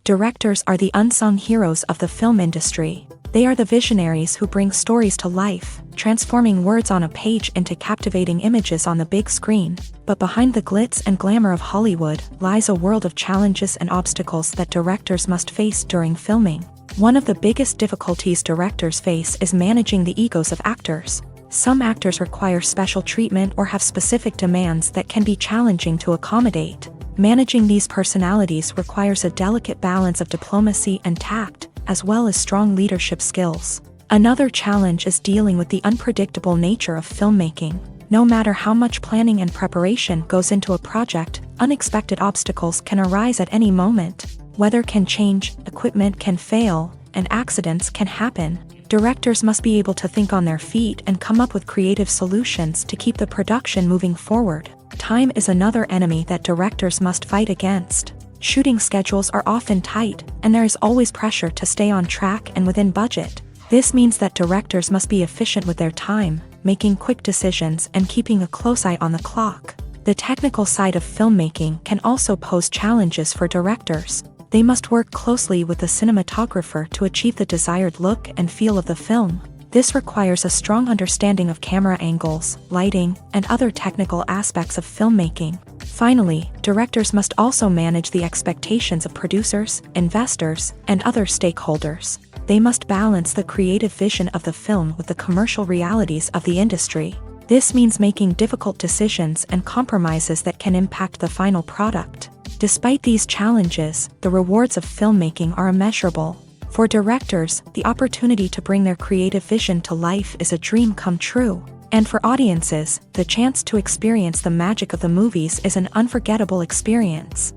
Directors are the unsung heroes of the film industry. They are the visionaries who bring stories to life, transforming words on a page into captivating images on the big screen. But behind the glitz and glamour of Hollywood lies a world of challenges and obstacles that directors must face during filming. One of the biggest difficulties directors face is managing the egos of actors. Some actors require special treatment or have specific demands that can be challenging to accommodate. Managing these personalities requires a delicate balance of diplomacy and tact, as well as strong leadership skills. Another challenge is dealing with the unpredictable nature of filmmaking. No matter how much planning and preparation goes into a project, unexpected obstacles can arise at any moment. Weather can change, equipment can fail, and accidents can happen. Directors must be able to think on their feet and come up with creative solutions to keep the production moving forward. Time is another enemy that directors must fight against. Shooting schedules are often tight, and there is always pressure to stay on track and within budget. This means that directors must be efficient with their time, making quick decisions and keeping a close eye on the clock. The technical side of filmmaking can also pose challenges for directors. They must work closely with the cinematographer to achieve the desired look and feel of the film. This requires a strong understanding of camera angles, lighting, and other technical aspects of filmmaking. Finally, directors must also manage the expectations of producers, investors, and other stakeholders. They must balance the creative vision of the film with the commercial realities of the industry. This means making difficult decisions and compromises that can impact the final product. Despite these challenges, the rewards of filmmaking are immeasurable. For directors, the opportunity to bring their creative vision to life is a dream come true. And for audiences, the chance to experience the magic of the movies is an unforgettable experience.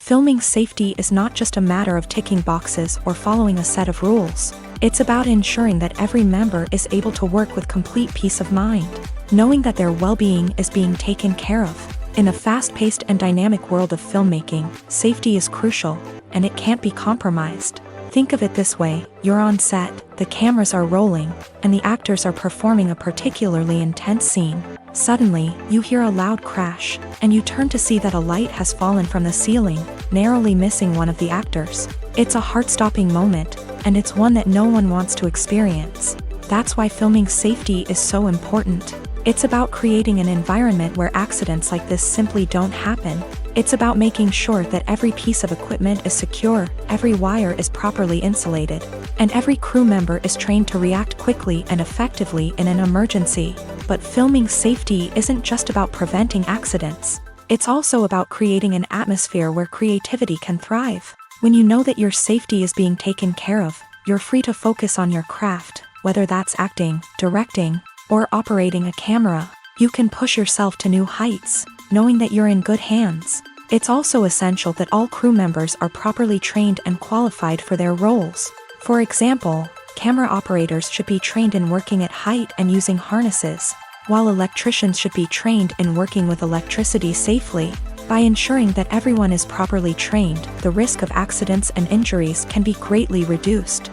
Filming safety is not just a matter of ticking boxes or following a set of rules. It's about ensuring that every member is able to work with complete peace of mind, knowing that their well-being is being taken care of. In a fast-paced and dynamic world of filmmaking, safety is crucial, and it can't be compromised. Think of it this way: you're on set, the cameras are rolling, and the actors are performing a particularly intense scene. Suddenly, you hear a loud crash, and you turn to see that a light has fallen from the ceiling, narrowly missing one of the actors. It's a heart-stopping moment, and it's one that no one wants to experience. That's why filming safety is so important. It's about creating an environment where accidents like this simply don't happen. It's about making sure that every piece of equipment is secure, every wire is properly insulated, and every crew member is trained to react quickly and effectively in an emergency. But filming safety isn't just about preventing accidents. It's also about creating an atmosphere where creativity can thrive. When you know that your safety is being taken care of, you're free to focus on your craft, whether that's acting, directing, or operating a camera. You can push yourself to new heights, knowing that you're in good hands. It's also essential that all crew members are properly trained and qualified for their roles. For example, camera operators should be trained in working at height and using harnesses, while electricians should be trained in working with electricity safely. By ensuring that everyone is properly trained, the risk of accidents and injuries can be greatly reduced.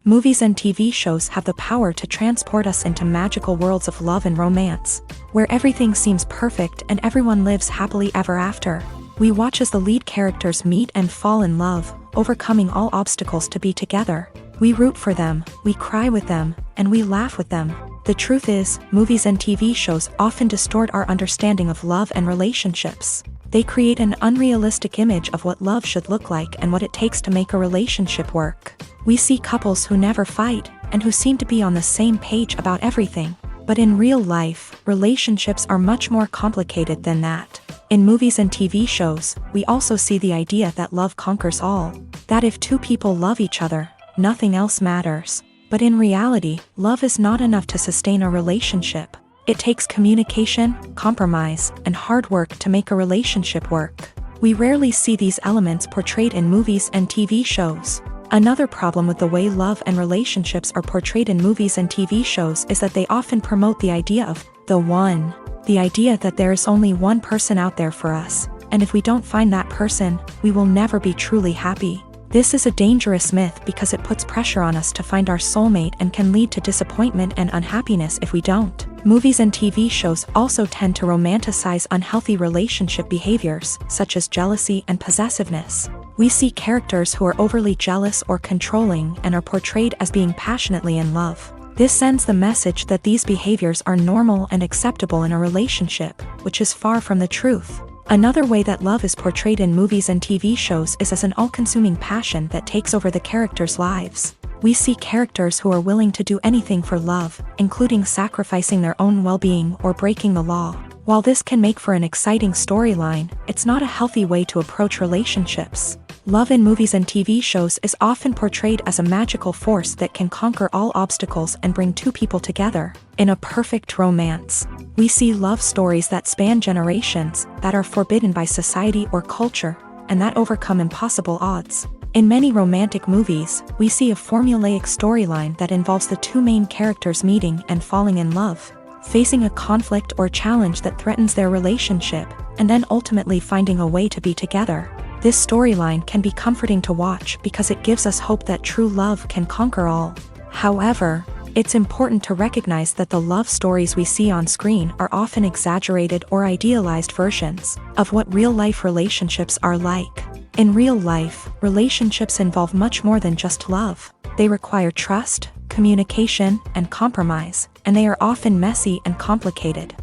Movies and TV shows have the power to transport us into magical worlds of love and romance, where everything seems perfect and everyone lives happily ever after. We watch as the lead characters meet and fall in love, overcoming all obstacles to be together. We root for them, we cry with them, and we laugh with them. The truth is, movies and TV shows often distort our understanding of love and relationships. They create an unrealistic image of what love should look like and what it takes to make a relationship work. We see couples who never fight, and who seem to be on the same page about everything. But in real life, relationships are much more complicated than that. In movies and TV shows, we also see the idea that love conquers all. That if two people love each other, nothing else matters. But in reality, love is not enough to sustain a relationship. It takes communication, compromise, and hard work to make a relationship work. We rarely see these elements portrayed in movies and TV shows. Another problem with the way love and relationships are portrayed in movies and TV shows is that they often promote the idea of the one. The idea that there is only one person out there for us, and if we don't find that person, we will never be truly happy. This is a dangerous myth because it puts pressure on us to find our soulmate and can lead to disappointment and unhappiness if we don't. Movies and TV shows also tend to romanticize unhealthy relationship behaviors, such as jealousy and possessiveness. We see characters who are overly jealous or controlling and are portrayed as being passionately in love. This sends the message that these behaviors are normal and acceptable in a relationship, which is far from the truth. Another way that love is portrayed in movies and TV shows is as an all-consuming passion that takes over the characters' lives. We see characters who are willing to do anything for love, including sacrificing their own well-being or breaking the law. While this can make for an exciting storyline, it's not a healthy way to approach relationships. Love in movies and TV shows is often portrayed as a magical force that can conquer all obstacles and bring two people together. In a perfect romance, we see love stories that span generations, that are forbidden by society or culture, and that overcome impossible odds. In many romantic movies, we see a formulaic storyline that involves the two main characters meeting and falling in love, facing a conflict or challenge that threatens their relationship, and then ultimately finding a way to be together. This storyline can be comforting to watch because it gives us hope that true love can conquer all. However, It's important to recognize that the love stories we see on screen are often exaggerated or idealized versions of what real-life relationships are like. In real life, relationships involve much more than just love. They require trust, communication, and compromise, and they are often messy and complicated.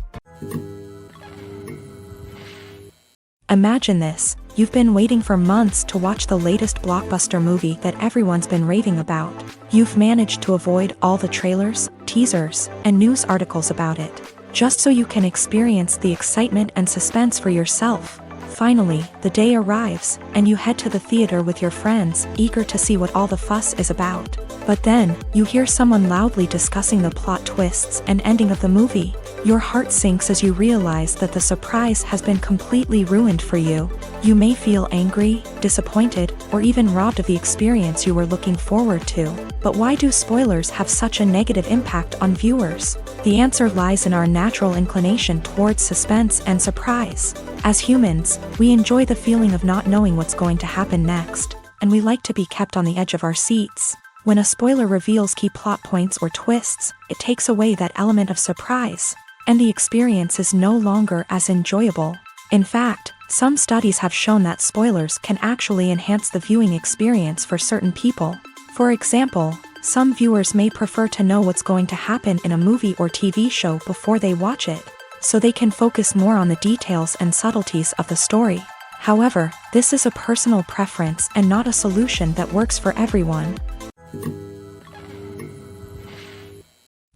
Imagine this: you've been waiting for months to watch the latest blockbuster movie that everyone's been raving about. You've managed to avoid all the trailers, teasers, and news articles about it, just so you can experience the excitement and suspense for yourself. Finally, the day arrives, and you head to the theater with your friends, eager to see what all the fuss is about. But then, you hear someone loudly discussing the plot twists and ending of the movie. Your heart sinks as you realize that the surprise has been completely ruined for you. You may feel angry, disappointed, or even robbed of the experience you were looking forward to. But why do spoilers have such a negative impact on viewers? The answer lies in our natural inclination towards suspense and surprise. As humans, we enjoy the feeling of not knowing what's going to happen next, and we like to be kept on the edge of our seats. When a spoiler reveals key plot points or twists, it takes away that element of surprise, and the experience is no longer as enjoyable. In fact, some studies have shown that spoilers can actually enhance the viewing experience for certain people. For example, some viewers may prefer to know what's going to happen in a movie or TV show before they watch it, so they can focus more on the details and subtleties of the story. However, this is a personal preference and not a solution that works for everyone.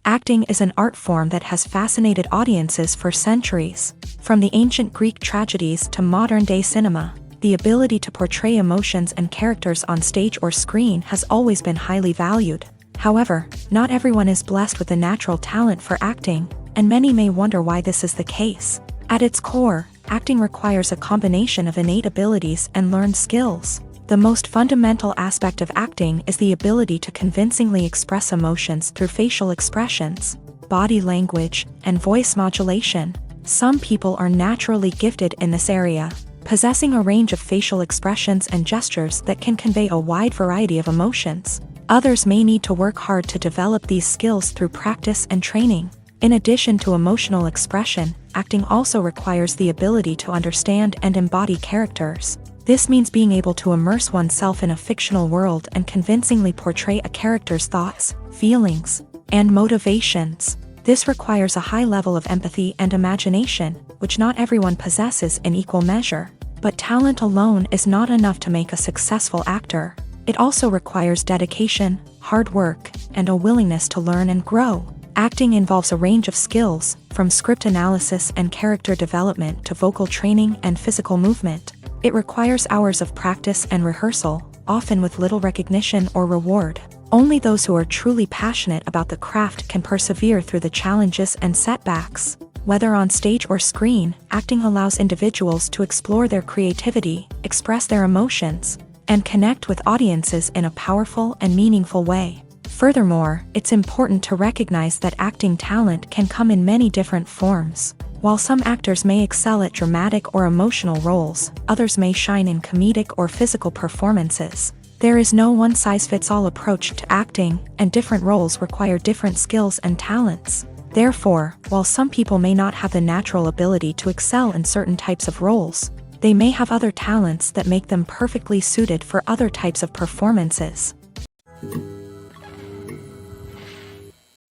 Acting is an art form that has fascinated audiences for centuries. From the ancient Greek tragedies to modern-day cinema, the ability to portray emotions and characters on stage or screen has always been highly valued. However, not everyone is blessed with the natural talent for acting, and many may wonder why this is the case. At its core, acting requires a combination of innate abilities and learned skills. The most fundamental aspect of acting is the ability to convincingly express emotions through facial expressions, body language, and voice modulation. Some people are naturally gifted in this area, possessing a range of facial expressions and gestures that can convey a wide variety of emotions. Others may need to work hard to develop these skills through practice and training. In addition to emotional expression, acting also requires the ability to understand and embody characters. This means being able to immerse oneself in a fictional world and convincingly portray a character's thoughts, feelings, and motivations. This requires a high level of empathy and imagination, which not everyone possesses in equal measure. But talent alone is not enough to make a successful actor. It also requires dedication, hard work, and a willingness to learn and grow. Acting involves a range of skills, from script analysis and character development to vocal training and physical movement. It requires hours of practice and rehearsal, often with little recognition or reward. Only those who are truly passionate about the craft can persevere through the challenges and setbacks. Whether on stage or screen, acting allows individuals to explore their creativity, express their emotions, and connect with audiences in a powerful and meaningful way. Furthermore, it's important to recognize that acting talent can come in many different forms. While some actors may excel at dramatic or emotional roles, others may shine in comedic or physical performances. There is no one-size-fits-all approach to acting, and different roles require different skills and talents. Therefore, while some people may not have the natural ability to excel in certain types of roles, they may have other talents that make them perfectly suited for other types of performances.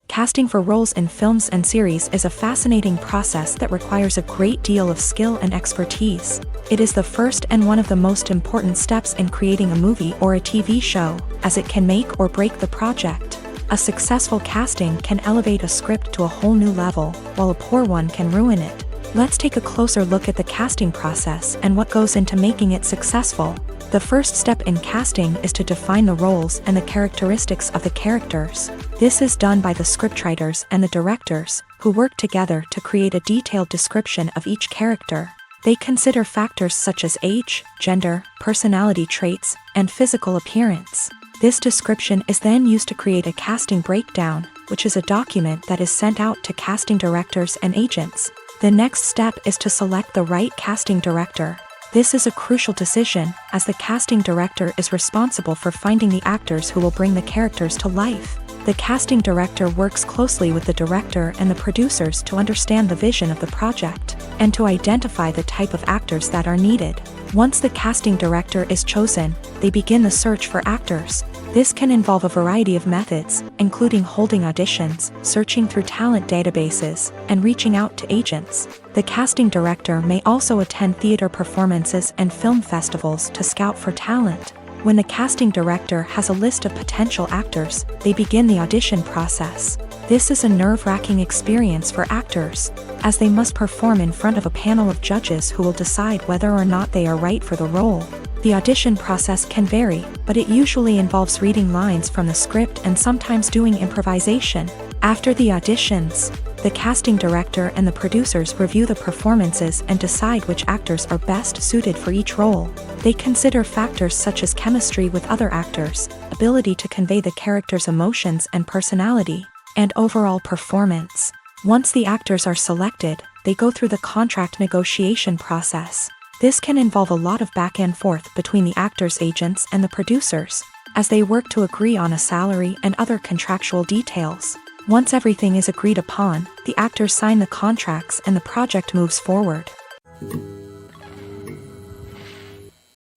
Casting for roles in films and series is a fascinating process that requires a great deal of skill and expertise. It is the first and one of the most important steps in creating a movie or a TV show, as it can make or break the project. A successful casting can elevate a script to a whole new level, while a poor one can ruin it. Let's take a closer look at the casting process and what goes into making it successful. The first step in casting is to define the roles and the characteristics of the characters. This is done by the scriptwriters and the directors, who work together to create a detailed description of each character. They consider factors such as age, gender, personality traits, and physical appearance. This description is then used to create a casting breakdown, which is a document that is sent out to casting directors and agents. The next step is to select the right casting director. This is a crucial decision, as the casting director is responsible for finding the actors who will bring the characters to life. The casting director works closely with the director and the producers to understand the vision of the project, and to identify the type of actors that are needed. Once the casting director is chosen, they begin the search for actors. This can involve a variety of methods, including holding auditions, searching through talent databases, and reaching out to agents. The casting director may also attend theater performances and film festivals to scout for talent. When the casting director has a list of potential actors, they begin the audition process. This is a nerve-wracking experience for actors, as they must perform in front of a panel of judges who will decide whether or not they are right for the role. The audition process can vary, but it usually involves reading lines from the script and sometimes doing improvisation. After the auditions, the casting director and the producers review the performances and decide which actors are best suited for each role. They consider factors such as chemistry with other actors, ability to convey the character's emotions and personality, and overall performance. Once the actors are selected, they go through the contract negotiation process. This can involve a lot of back and forth between the actors' agents and the producers, as they work to agree on a salary and other contractual details. Once everything is agreed upon, the actors sign the contracts and the project moves forward.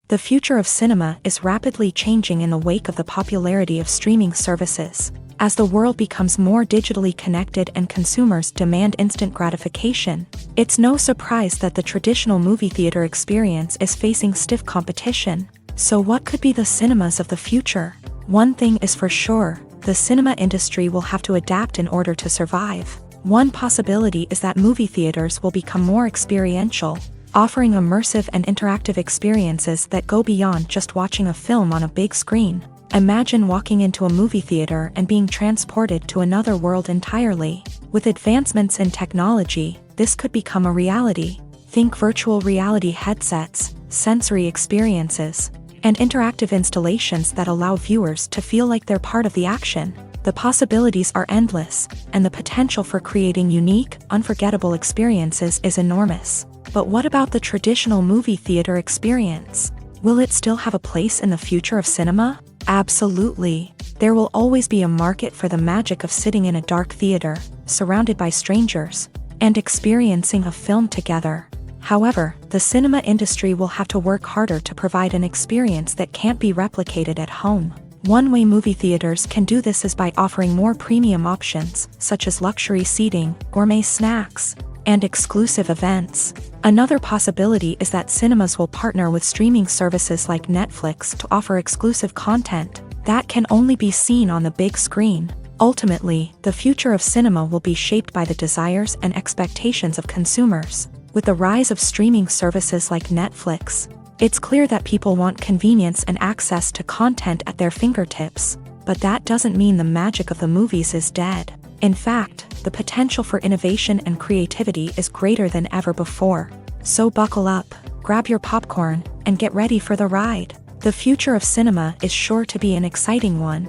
The future of cinema is rapidly changing in the wake of the popularity of streaming services. As the world becomes more digitally connected and consumers demand instant gratification, it's no surprise that the traditional movie theater experience is facing stiff competition. So what could be the cinemas of the future? One thing is for sure, the cinema industry will have to adapt in order to survive. One possibility is that movie theaters will become more experiential, offering immersive and interactive experiences that go beyond just watching a film on a big screen. Imagine walking into a movie theater and being transported to another world entirely. With advancements in technology, this could become a reality. Think virtual reality headsets, sensory experiences, and interactive installations that allow viewers to feel like they're part of the action. The possibilities are endless, and the potential for creating unique, unforgettable experiences is enormous. But what about the traditional movie theater experience? Will it still have a place in the future of cinema? Absolutely. There will always be a market for the magic of sitting in a dark theater, surrounded by strangers, and experiencing a film together. However, the cinema industry will have to work harder to provide an experience that can't be replicated at home. One way movie theaters can do this is by offering more premium options, such as luxury seating, gourmet snacks, and exclusive events. Another possibility is that cinemas will partner with streaming services like Netflix to offer exclusive content that can only be seen on the big screen. Ultimately, the future of cinema will be shaped by the desires and expectations of consumers. With the rise of streaming services like Netflix, it's clear that people want convenience and access to content at their fingertips. But that doesn't mean the magic of the movies is dead. In fact, the potential for innovation and creativity is greater than ever before. So buckle up, grab your popcorn, and get ready for the ride. The future of cinema is sure to be an exciting one.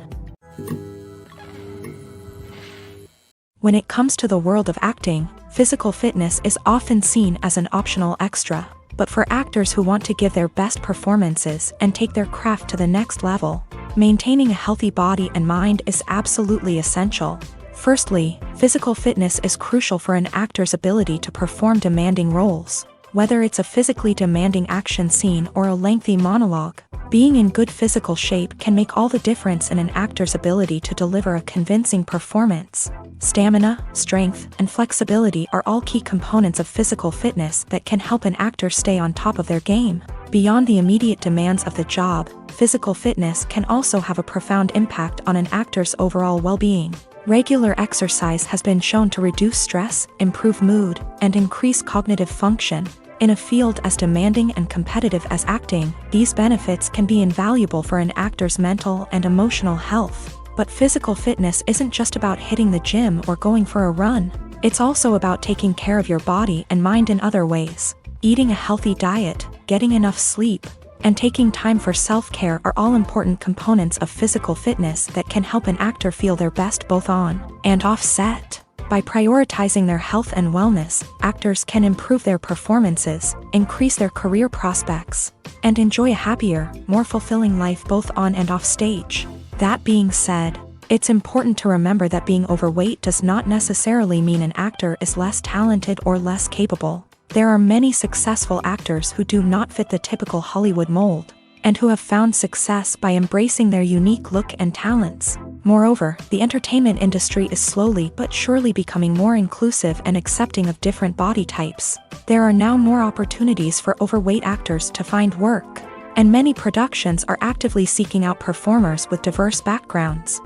When it comes to the world of acting, physical fitness is often seen as an optional extra. But for actors who want to give their best performances and take their craft to the next level, maintaining a healthy body and mind is absolutely essential. Firstly, physical fitness is crucial for an actor's ability to perform demanding roles. Whether it's a physically demanding action scene or a lengthy monologue, being in good physical shape can make all the difference in an actor's ability to deliver a convincing performance. Stamina, strength, and flexibility are all key components of physical fitness that can help an actor stay on top of their game. Beyond the immediate demands of the job, physical fitness can also have a profound impact on an actor's overall well-being. Regular exercise has been shown to reduce stress, improve mood, and increase cognitive function. In a field as demanding and competitive as acting, these benefits can be invaluable for an actor's mental and emotional health. But physical fitness isn't just about hitting the gym or going for a run. It's also about taking care of your body and mind in other ways. Eating a healthy diet, getting enough sleep, and taking time for self-care are all important components of physical fitness that can help an actor feel their best both on and off set. By prioritizing their health and wellness, actors can improve their performances, increase their career prospects, and enjoy a happier, more fulfilling life both on and off stage. That being said, It's important to remember that being overweight does not necessarily mean an actor is less talented or less capable. There are many successful actors who do not fit the typical Hollywood mold, and who have found success by embracing their unique look and talents. Moreover, the entertainment industry is slowly but surely becoming more inclusive and accepting of different body types. There are now more opportunities for overweight actors to find work, and many productions are actively seeking out performers with diverse backgrounds.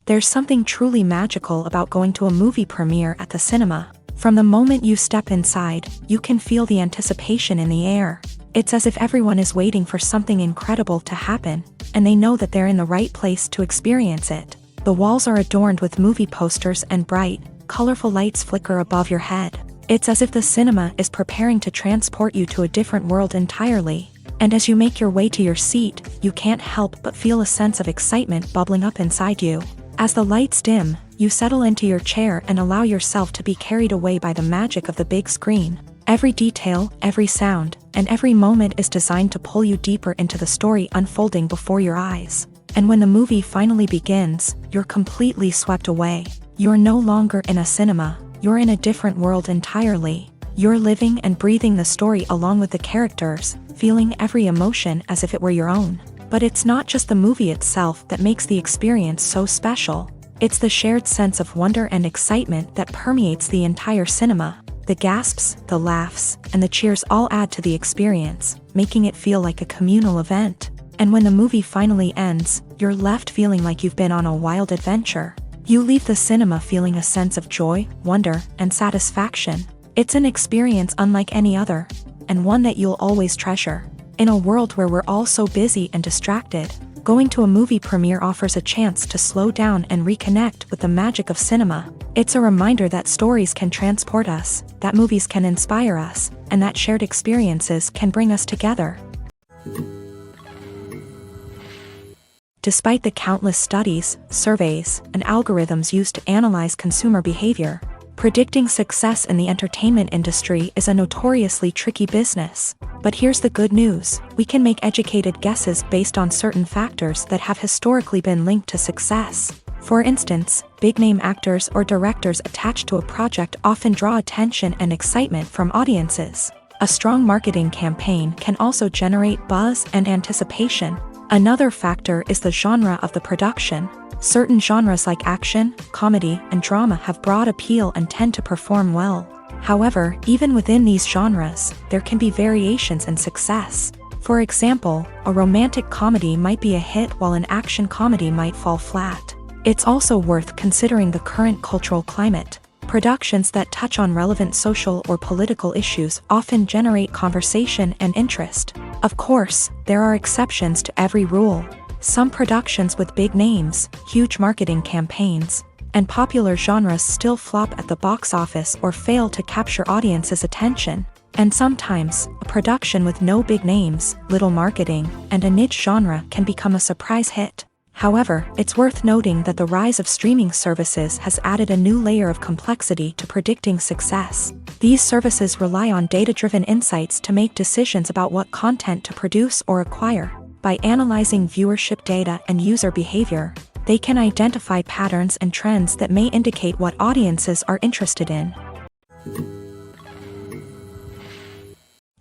There's something truly magical about going to a movie premiere at the cinema. From the moment you step inside, you can feel the anticipation in the air. It's as if everyone is waiting for something incredible to happen, and they know that they're in the right place to experience it. The walls are adorned with movie posters and bright, colorful lights flicker above your head. It's as if the cinema is preparing to transport you to a different world entirely. And as you make your way to your seat, you can't help but feel a sense of excitement bubbling up inside you. As the lights dim, you settle into your chair and allow yourself to be carried away by the magic of the big screen. Every detail, every sound, and every moment is designed to pull you deeper into the story unfolding before your eyes. And when the movie finally begins, you're completely swept away. You're no longer in a cinema, you're in a different world entirely. You're living and breathing the story along with the characters, feeling every emotion as if it were your own. But it's not just the movie itself that makes the experience so special. It's the shared sense of wonder and excitement that permeates the entire cinema. The gasps, the laughs, and the cheers all add to the experience, making it feel like a communal event. And when the movie finally ends, you're left feeling like you've been on a wild adventure. You leave the cinema feeling a sense of joy, wonder, and satisfaction. It's an experience unlike any other, and one that you'll always treasure. In a world where we're all so busy and distracted, going to a movie premiere offers a chance to slow down and reconnect with the magic of cinema. It's a reminder that stories can transport us, that movies can inspire us, and that shared experiences can bring us together. Despite the countless studies, surveys, and algorithms used to analyze consumer behavior, predicting success in the entertainment industry is a notoriously tricky business. But here's the good news: we can make educated guesses based on certain factors that have historically been linked to success. For instance, big-name actors or directors attached to a project often draw attention and excitement from audiences. A strong marketing campaign can also generate buzz and anticipation. Another factor is the genre of the production. Certain genres like action, comedy, and drama have broad appeal and tend to perform well. However, even within these genres, there can be variations in success. For example, a romantic comedy might be a hit while an action comedy might fall flat. It's also worth considering the current cultural climate. Productions that touch on relevant social or political issues often generate conversation and interest. Of course, there are exceptions to every rule. Some productions with big names, huge marketing campaigns, and popular genres still flop at the box office or fail to capture audiences' attention. And sometimes, a production with no big names, little marketing, and a niche genre can become a surprise hit. However, it's worth noting that the rise of streaming services has added a new layer of complexity to predicting success. These services rely on data-driven insights to make decisions about what content to produce or acquire. By analyzing viewership data and user behavior, they can identify patterns and trends that may indicate what audiences are interested in.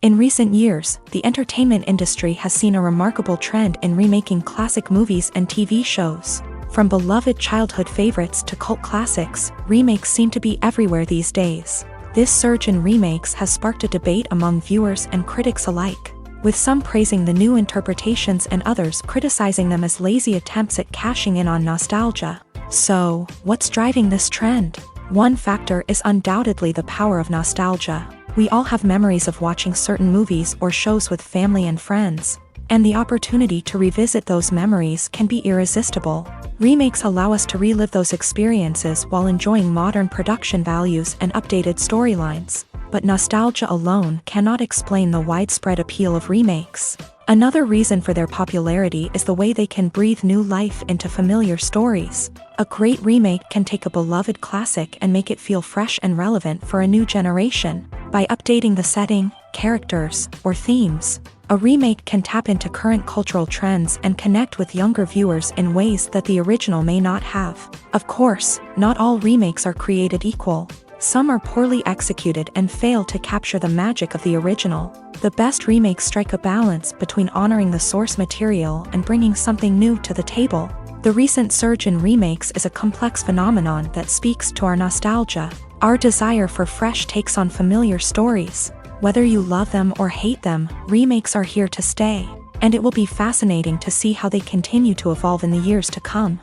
In recent years, the entertainment industry has seen a remarkable trend in remaking classic movies and TV shows. From beloved childhood favorites to cult classics, remakes seem to be everywhere these days. This surge in remakes has sparked a debate among viewers and critics alike, with some praising the new interpretations and others criticizing them as lazy attempts at cashing in on nostalgia. So, what's driving this trend? One factor is undoubtedly the power of nostalgia. We all have memories of watching certain movies or shows with family and friends, and the opportunity to revisit those memories can be irresistible. Remakes allow us to relive those experiences while enjoying modern production values and updated storylines. But nostalgia alone cannot explain the widespread appeal of remakes. Another reason for their popularity is the way they can breathe new life into familiar stories. A great remake can take a beloved classic and make it feel fresh and relevant for a new generation. By updating the setting, characters, or themes. A remake can tap into current cultural trends and connect with younger viewers in ways that the original may not have. Of course, not all remakes are created equal. Some are poorly executed and fail to capture the magic of the original. The best remakes strike a balance between honoring the source material and bringing something new to the table. The recent surge in remakes is a complex phenomenon that speaks to our nostalgia, our desire for fresh takes on familiar stories. Whether you love them or hate them, remakes are here to stay, and it will be fascinating to see how they continue to evolve in the years to come.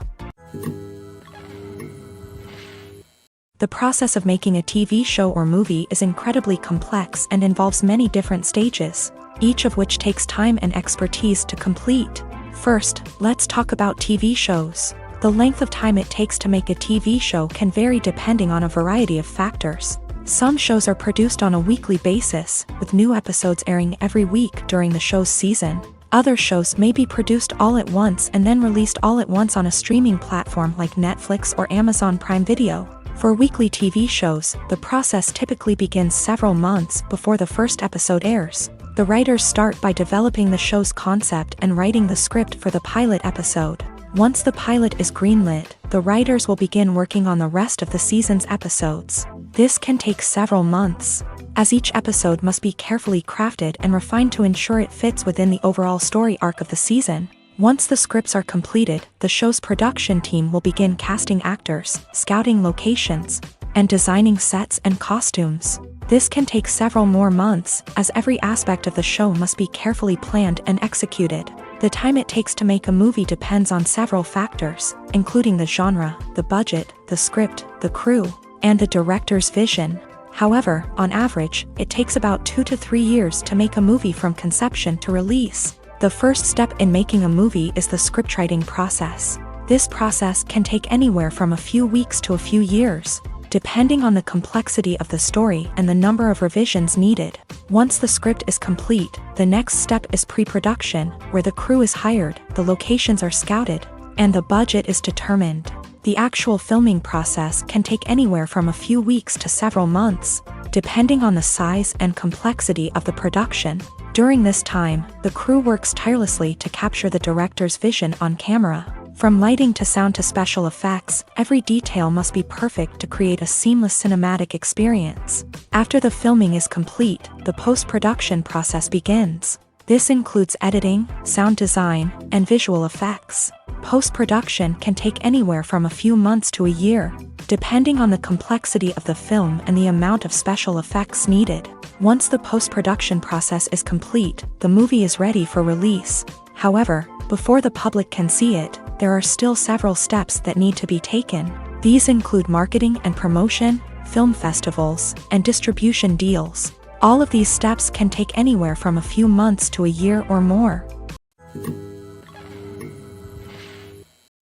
The process of making a TV show or movie is incredibly complex and involves many different stages, each of which takes time and expertise to complete. First, let's talk about TV shows. The length of time it takes to make a TV show can vary depending on a variety of factors. Some shows are produced on a weekly basis, with new episodes airing every week during the show's season. Other shows may be produced all at once and then released all at once on a streaming platform like Netflix or Amazon Prime Video. For weekly TV shows, the process typically begins several months before the first episode airs. The writers start by developing the show's concept and writing the script for the pilot episode. Once the pilot is greenlit, the writers will begin working on the rest of the season's episodes. This can take several months, as each episode must be carefully crafted and refined to ensure it fits within the overall story arc of the season. Once the scripts are completed, the show's production team will begin casting actors, scouting locations, and designing sets and costumes. This can take several more months, as every aspect of the show must be carefully planned and executed. The time it takes to make a movie depends on several factors, including the genre, the budget, the script, the crew, and the director's vision. However, on average, it takes about 2 to 3 years to make a movie from conception to release. The first step in making a movie is the scriptwriting process. This process can take anywhere from a few weeks to a few years, depending on the complexity of the story and the number of revisions needed. Once the script is complete, the next step is pre-production, where the crew is hired, the locations are scouted, and the budget is determined. The actual filming process can take anywhere from a few weeks to several months, depending on the size and complexity of the production. During this time, the crew works tirelessly to capture the director's vision on camera. From lighting to sound to special effects, every detail must be perfect to create a seamless cinematic experience. After the filming is complete, the post-production process begins. This includes editing, sound design, and visual effects. Post-production can take anywhere from a few months to a year, depending on the complexity of the film and the amount of special effects needed. Once the post-production process is complete, the movie is ready for release. However, before the public can see it, there are still several steps that need to be taken. These include marketing and promotion, film festivals, and distribution deals. All of these steps can take anywhere from a few months to a year or more.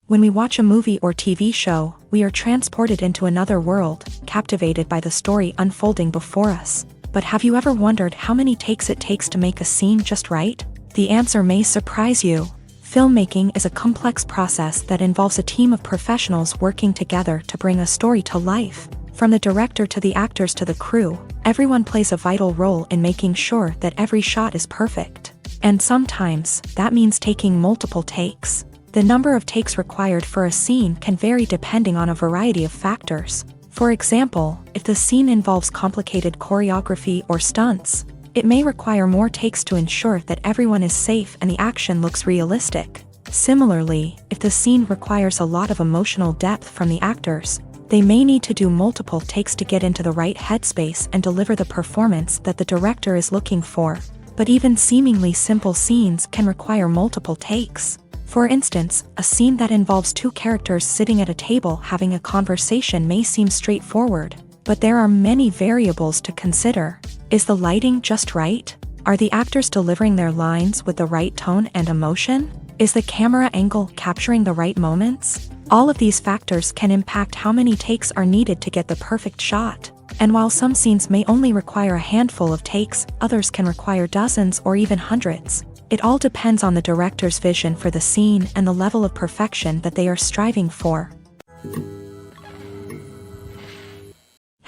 When we watch a movie or TV show, we are transported into another world, captivated by the story unfolding before us. But have you ever wondered how many takes it takes to make a scene just right? The answer may surprise you. Filmmaking is a complex process that involves a team of professionals working together to bring a story to life. From the director to the actors to the crew, everyone plays a vital role in making sure that every shot is perfect. And sometimes, that means taking multiple takes. The number of takes required for a scene can vary depending on a variety of factors. For example, if the scene involves complicated choreography or stunts, it may require more takes to ensure that everyone is safe and the action looks realistic. Similarly, if the scene requires a lot of emotional depth from the actors, they may need to do multiple takes to get into the right headspace and deliver the performance that the director is looking for. But even seemingly simple scenes can require multiple takes. For instance, a scene that involves two characters sitting at a table having a conversation may seem straightforward, but there are many variables to consider. Is the lighting just right? Are the actors delivering their lines with the right tone and emotion? Is the camera angle capturing the right moments? All of these factors can impact how many takes are needed to get the perfect shot. And while some scenes may only require a handful of takes, others can require dozens or even hundreds. It all depends on the director's vision for the scene and the level of perfection that they are striving for.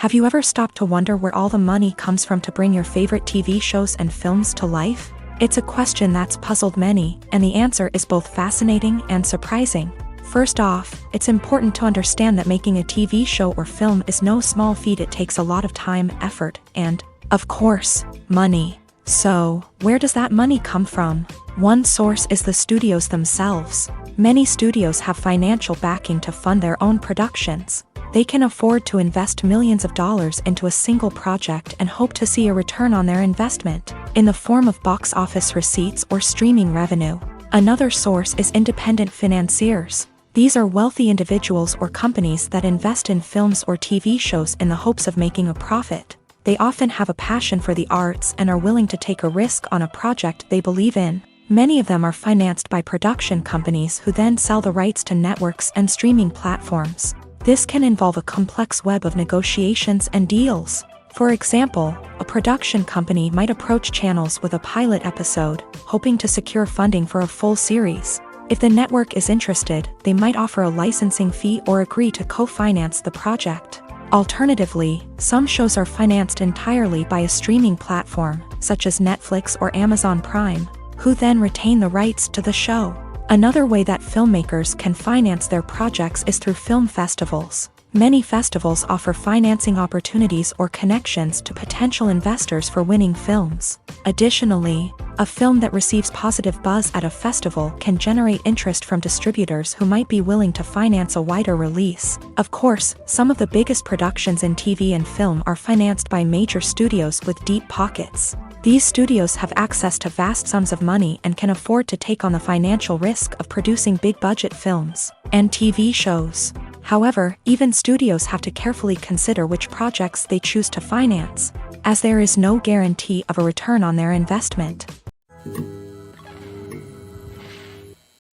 Have you ever stopped to wonder where all the money comes from to bring your favorite TV shows and films to life? It's a question that's puzzled many, and the answer is both fascinating and surprising. First off, it's important to understand that making a TV show or film is no small feat. It takes a lot of time, effort, and, of course, money. So, where does that money come from? One source is the studios themselves. Many studios have financial backing to fund their own productions. They can afford to invest millions of dollars into a single project and hope to see a return on their investment, in the form of box office receipts or streaming revenue. Another source is independent financiers. These are wealthy individuals or companies that invest in films or TV shows in the hopes of making a profit. They often have a passion for the arts and are willing to take a risk on a project they believe in. Many of them are financed by production companies who then sell the rights to networks and streaming platforms. This can involve a complex web of negotiations and deals. For example, a production company might approach channels with a pilot episode, hoping to secure funding for a full series. If the network is interested, they might offer a licensing fee or agree to co-finance the project. Alternatively, some shows are financed entirely by a streaming platform, such as Netflix or Amazon Prime, who then retain the rights to the show. Another way that filmmakers can finance their projects is through film festivals. Many festivals offer financing opportunities or connections to potential investors for winning films. Additionally, a film that receives positive buzz at a festival can generate interest from distributors who might be willing to finance a wider release. Of course, some of the biggest productions in TV and film are financed by major studios with deep pockets. These studios have access to vast sums of money and can afford to take on the financial risk of producing big-budget films and TV shows. However, even studios have to carefully consider which projects they choose to finance, as there is no guarantee of a return on their investment.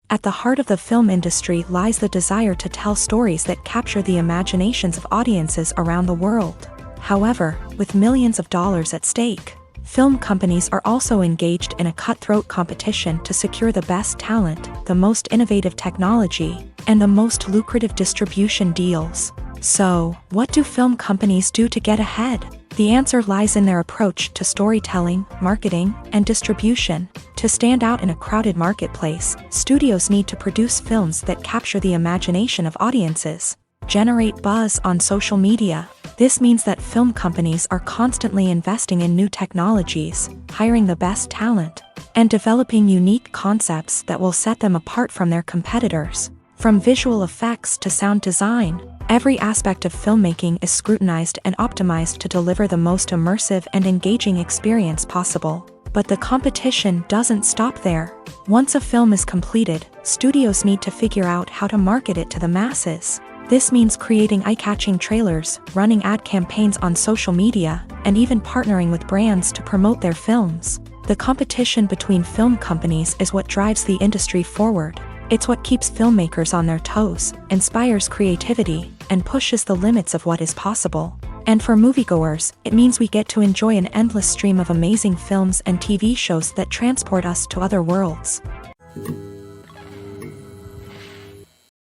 At the heart of the film industry lies the desire to tell stories that capture the imaginations of audiences around the world. However, with millions of dollars at stake, film companies are also engaged in a cutthroat competition to secure the best talent, the most innovative technology, and the most lucrative distribution deals. So, what do film companies do to get ahead? The answer lies in their approach to storytelling, marketing, and distribution. To stand out in a crowded marketplace, studios need to produce films that capture the imagination of audiences, generate buzz on social media. This means that film companies are constantly investing in new technologies, hiring the best talent, and developing unique concepts that will set them apart from their competitors. From visual effects to sound design, every aspect of filmmaking is scrutinized and optimized to deliver the most immersive and engaging experience possible. But the competition doesn't stop there. Once a film is completed, studios need to figure out how to market it to the masses. This means creating eye-catching trailers, running ad campaigns on social media, and even partnering with brands to promote their films. The competition between film companies is what drives the industry forward. It's what keeps filmmakers on their toes, inspires creativity, and pushes the limits of what is possible. And for moviegoers, it means we get to enjoy an endless stream of amazing films and TV shows that transport us to other worlds.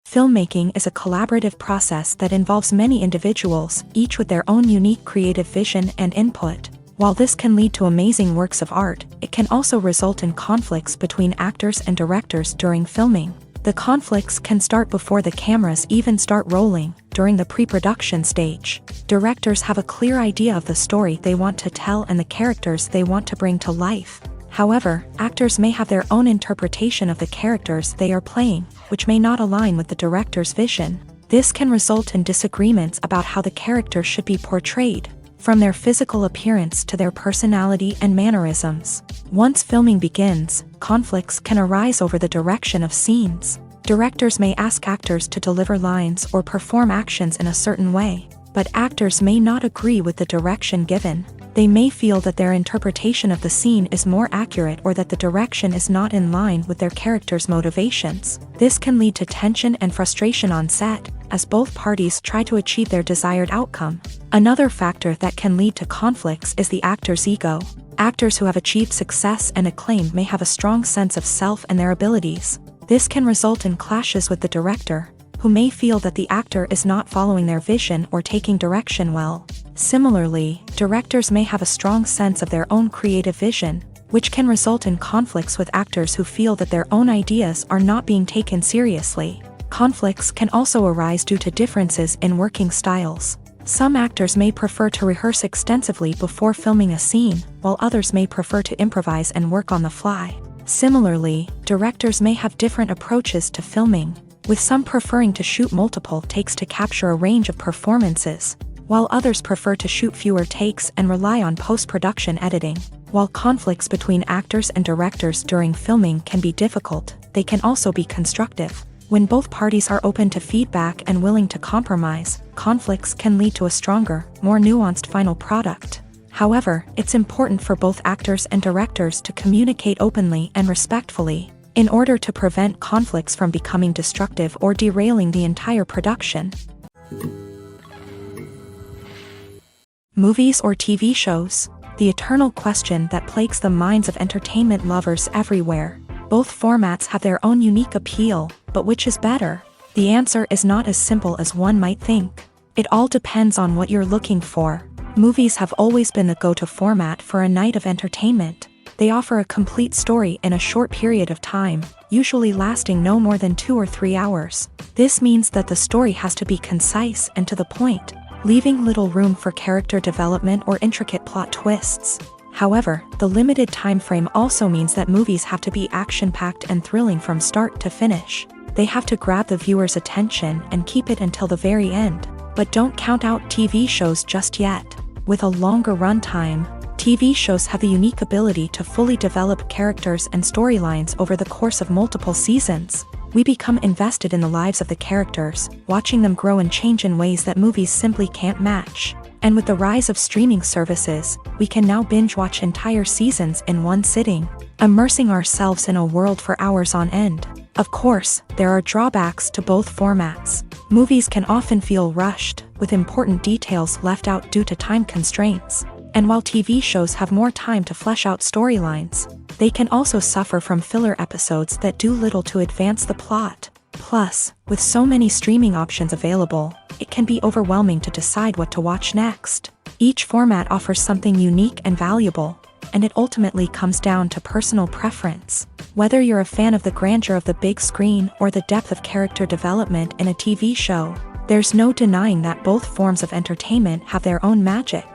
Filmmaking is a collaborative process that involves many individuals, each with their own unique creative vision and input. While this can lead to amazing works of art, it can also result in conflicts between actors and directors during filming. The conflicts can start before the cameras even start rolling, during the pre-production stage. Directors have a clear idea of the story they want to tell and the characters they want to bring to life. However, actors may have their own interpretation of the characters they are playing, which may not align with the director's vision. This can result in disagreements about how the character should be portrayed, from their physical appearance to their personality and mannerisms. Once filming begins, conflicts can arise over the direction of scenes. Directors may ask actors to deliver lines or perform actions in a certain way, but actors may not agree with the direction given. They may feel that their interpretation of the scene is more accurate or that the direction is not in line with their character's motivations. This can lead to tension and frustration on set, as both parties try to achieve their desired outcome. Another factor that can lead to conflicts is the actor's ego. Actors who have achieved success and acclaim may have a strong sense of self and their abilities. This can result in clashes with the director, who may feel that the actor is not following their vision or taking direction well. Similarly, directors may have a strong sense of their own creative vision, which can result in conflicts with actors who feel that their own ideas are not being taken seriously. Conflicts can also arise due to differences in working styles. Some actors may prefer to rehearse extensively before filming a scene, while others may prefer to improvise and work on the fly. Similarly, directors may have different approaches to filming, with some preferring to shoot multiple takes to capture a range of performances, while others prefer to shoot fewer takes and rely on post-production editing. While conflicts between actors and directors during filming can be difficult, they can also be constructive. When both parties are open to feedback and willing to compromise, conflicts can lead to a stronger, more nuanced final product. However, it's important for both actors and directors to communicate openly and respectfully, in order to prevent conflicts from becoming destructive or derailing the entire production. Movies or TV shows? The eternal question that plagues the minds of entertainment lovers everywhere. Both formats have their own unique appeal, but which is better? The answer is not as simple as one might think. It all depends on what you're looking for. Movies have always been the go-to format for a night of entertainment. They offer a complete story in a short period of time, usually lasting no more than 2 or 3 hours. This means that the story has to be concise and to the point, leaving little room for character development or intricate plot twists. However, the limited time frame also means that movies have to be action-packed and thrilling from start to finish. They have to grab the viewer's attention and keep it until the very end. But don't count out TV shows just yet. With a longer runtime, TV shows have the unique ability to fully develop characters and storylines over the course of multiple seasons. We become invested in the lives of the characters, watching them grow and change in ways that movies simply can't match. And with the rise of streaming services, we can now binge-watch entire seasons in one sitting, immersing ourselves in a world for hours on end. Of course, there are drawbacks to both formats. Movies can often feel rushed, with important details left out due to time constraints. And while TV shows have more time to flesh out storylines, they can also suffer from filler episodes that do little to advance the plot. Plus, with so many streaming options available, it can be overwhelming to decide what to watch next. Each format offers something unique and valuable, and it ultimately comes down to personal preference. Whether you're a fan of the grandeur of the big screen or the depth of character development in a TV show, there's no denying that both forms of entertainment have their own magic.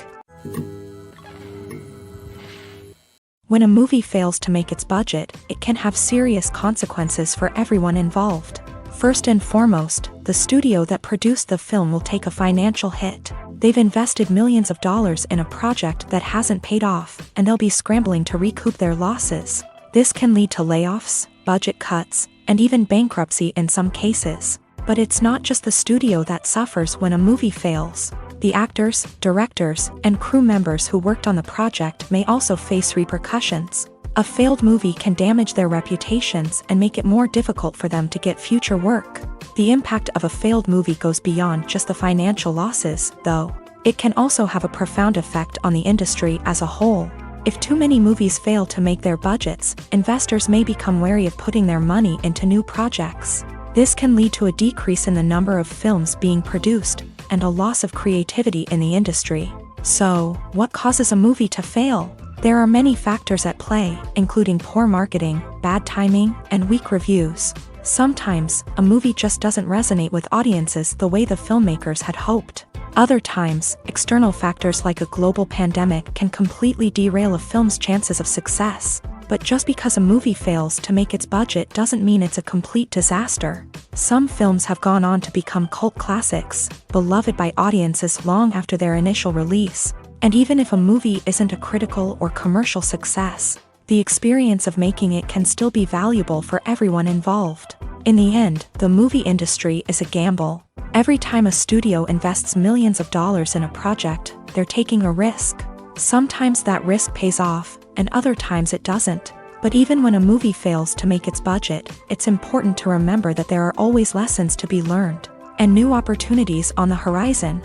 When a movie fails to make its budget, it can have serious consequences for everyone involved. First and foremost, the studio that produced the film will take a financial hit. They've invested millions of dollars in a project that hasn't paid off, and they'll be scrambling to recoup their losses. This can lead to layoffs, budget cuts, and even bankruptcy in some cases. But it's not just the studio that suffers when a movie fails. The actors, directors, and crew members who worked on the project may also face repercussions. A failed movie can damage their reputations and make it more difficult for them to get future work. The impact of a failed movie goes beyond just the financial losses, though. It can also have a profound effect on the industry as a whole. If too many movies fail to make their budgets, investors may become wary of putting their money into new projects. This can lead to a decrease in the number of films being produced, and a loss of creativity in the industry. So, what causes a movie to fail? There are many factors at play, including poor marketing, bad timing, and weak reviews. Sometimes, a movie just doesn't resonate with audiences the way the filmmakers had hoped. Other times, external factors like a global pandemic can completely derail a film's chances of success. But just because a movie fails to make its budget doesn't mean it's a complete disaster. Some films have gone on to become cult classics, beloved by audiences long after their initial release. And even if a movie isn't a critical or commercial success, the experience of making it can still be valuable for everyone involved. In the end, the movie industry is a gamble. Every time a studio invests millions of dollars in a project, they're taking a risk. Sometimes that risk pays off, and other times it doesn't. But even when a movie fails to make its budget, it's important to remember that there are always lessons to be learned, and new opportunities on the horizon.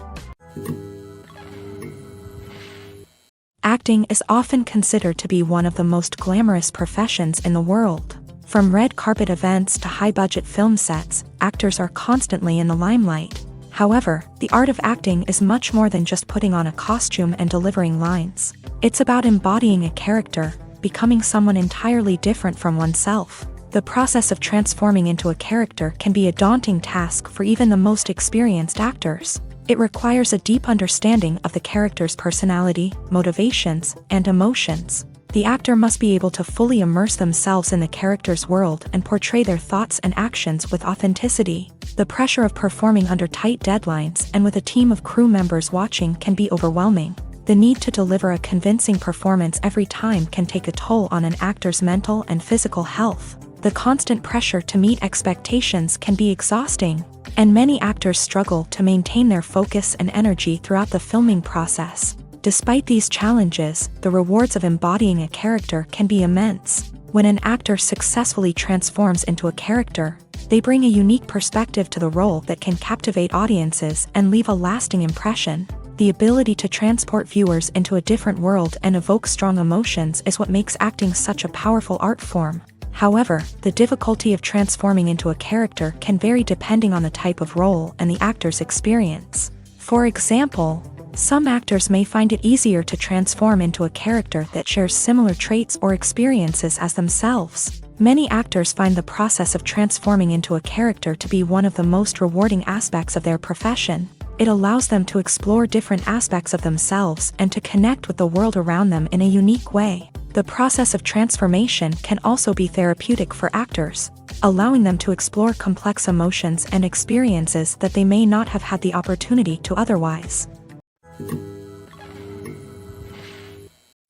Acting is often considered to be one of the most glamorous professions in the world. From red carpet events to high-budget film sets, actors are constantly in the limelight. However, the art of acting is much more than just putting on a costume and delivering lines. It's about embodying a character, becoming someone entirely different from oneself. The process of transforming into a character can be a daunting task for even the most experienced actors. It requires a deep understanding of the character's personality, motivations, and emotions. The actor must be able to fully immerse themselves in the character's world and portray their thoughts and actions with authenticity. The pressure of performing under tight deadlines and with a team of crew members watching can be overwhelming. The need to deliver a convincing performance every time can take a toll on an actor's mental and physical health. The constant pressure to meet expectations can be exhausting, and many actors struggle to maintain their focus and energy throughout the filming process. Despite these challenges, the rewards of embodying a character can be immense. When an actor successfully transforms into a character, they bring a unique perspective to the role that can captivate audiences and leave a lasting impression. The ability to transport viewers into a different world and evoke strong emotions is what makes acting such a powerful art form. However, the difficulty of transforming into a character can vary depending on the type of role and the actor's experience. For example, some actors may find it easier to transform into a character that shares similar traits or experiences as themselves. Many actors find the process of transforming into a character to be one of the most rewarding aspects of their profession. It allows them to explore different aspects of themselves and to connect with the world around them in a unique way. The process of transformation can also be therapeutic for actors, allowing them to explore complex emotions and experiences that they may not have had the opportunity to otherwise.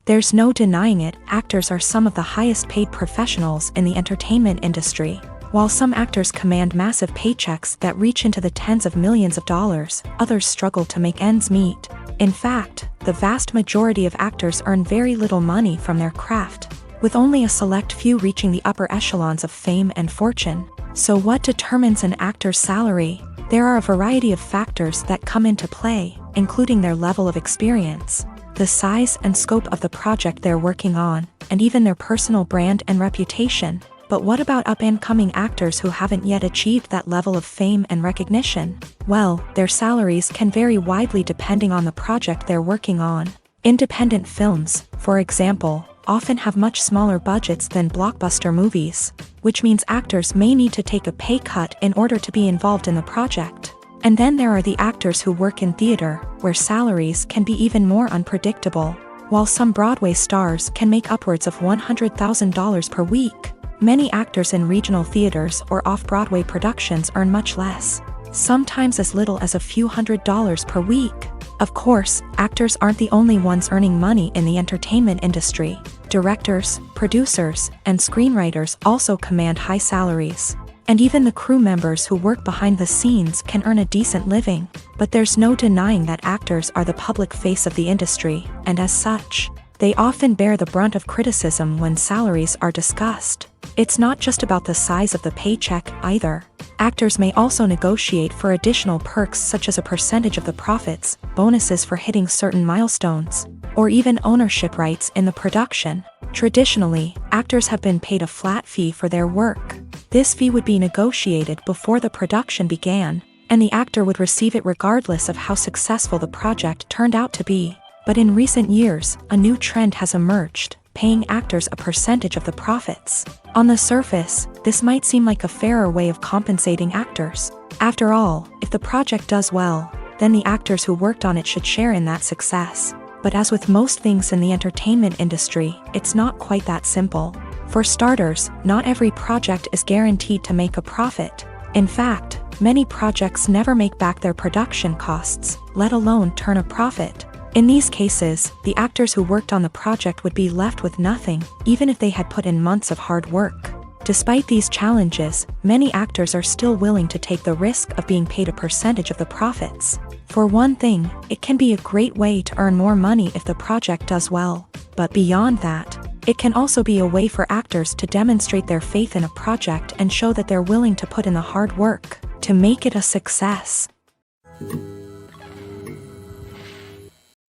There's no denying it, actors are some of the highest paid professionals in the entertainment industry. While some actors command massive paychecks that reach into the tens of millions of dollars, others struggle to make ends meet. In fact, the vast majority of actors earn very little money from their craft, with only a select few reaching the upper echelons of fame and fortune. So what determines an actor's salary? There are a variety of factors that come into play, including their level of experience, the size and scope of the project they're working on, and even their personal brand and reputation. But what about up-and-coming actors who haven't yet achieved that level of fame and recognition? Well, their salaries can vary widely depending on the project they're working on. Independent films, for example, often have much smaller budgets than blockbuster movies, which means actors may need to take a pay cut in order to be involved in the project. And then there are the actors who work in theater, where salaries can be even more unpredictable. While some Broadway stars can make upwards of $100,000 per week, many actors in regional theaters or off-Broadway productions earn much less, sometimes as little as a few $100s per week. Of course, actors aren't the only ones earning money in the entertainment industry. Directors, producers, and screenwriters also command high salaries. And even the crew members who work behind the scenes can earn a decent living. But there's no denying that actors are the public face of the industry, and as such, they often bear the brunt of criticism when salaries are discussed. It's not just about the size of the paycheck either. Actors may also negotiate for additional perks such as a percentage of the profits, bonuses for hitting certain milestones, or even ownership rights in the production. Traditionally, actors have been paid a flat fee for their work. This fee would be negotiated before the production began, and the actor would receive it regardless of how successful the project turned out to be. But in recent years, a new trend has emerged, paying actors a percentage of the profits. On the surface, this might seem like a fairer way of compensating actors. After all, if the project does well, then the actors who worked on it should share in that success. But as with most things in the entertainment industry, it's not quite that simple. For starters, not every project is guaranteed to make a profit. In fact, many projects never make back their production costs, let alone turn a profit. In these cases, the actors who worked on the project would be left with nothing, even if they had put in months of hard work. Despite these challenges, many actors are still willing to take the risk of being paid a percentage of the profits. For one thing, it can be a great way to earn more money if the project does well. But beyond that, it can also be a way for actors to demonstrate their faith in a project and show that they're willing to put in the hard work to make it a success.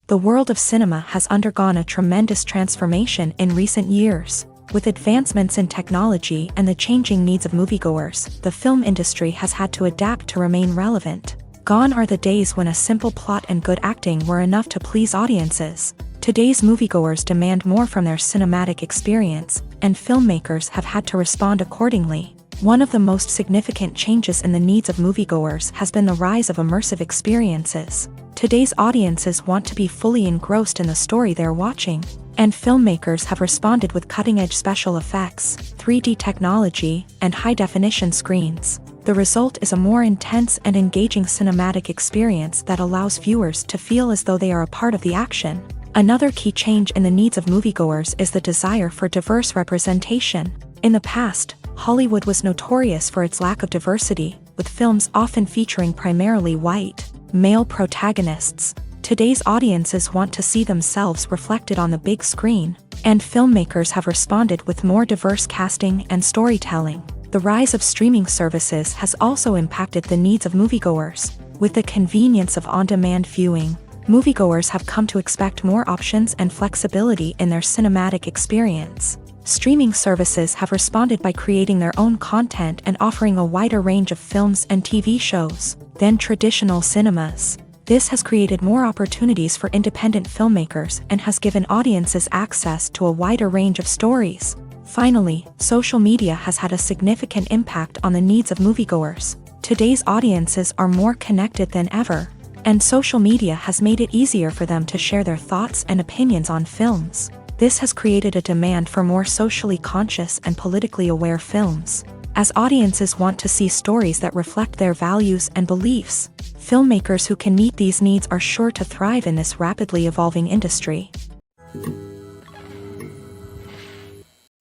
The world of cinema has undergone a tremendous transformation in recent years. With advancements in technology and the changing needs of moviegoers, the film industry has had to adapt to remain relevant. Gone are the days when a simple plot and good acting were enough to please audiences. Today's moviegoers demand more from their cinematic experience, and filmmakers have had to respond accordingly. One of the most significant changes in the needs of moviegoers has been the rise of immersive experiences. Today's audiences want to be fully engrossed in the story they're watching, and filmmakers have responded with cutting-edge special effects, 3D technology, and high-definition screens. The result is a more intense and engaging cinematic experience that allows viewers to feel as though they are a part of the action. Another key change in the needs of moviegoers is the desire for diverse representation. In the past, Hollywood was notorious for its lack of diversity, with films often featuring primarily white, male protagonists. Today's audiences want to see themselves reflected on the big screen, and filmmakers have responded with more diverse casting and storytelling. The rise of streaming services has also impacted the needs of moviegoers. With the convenience of on-demand viewing, moviegoers have come to expect more options and flexibility in their cinematic experience. Streaming services have responded by creating their own content and offering a wider range of films and TV shows than traditional cinemas. This has created more opportunities for independent filmmakers and has given audiences access to a wider range of stories. Finally, social media has had a significant impact on the needs of moviegoers. Today's audiences are more connected than ever, and social media has made it easier for them to share their thoughts and opinions on films. This has created a demand for more socially conscious and politically aware films. As audiences want to see stories that reflect their values and beliefs, filmmakers who can meet these needs are sure to thrive in this rapidly evolving industry.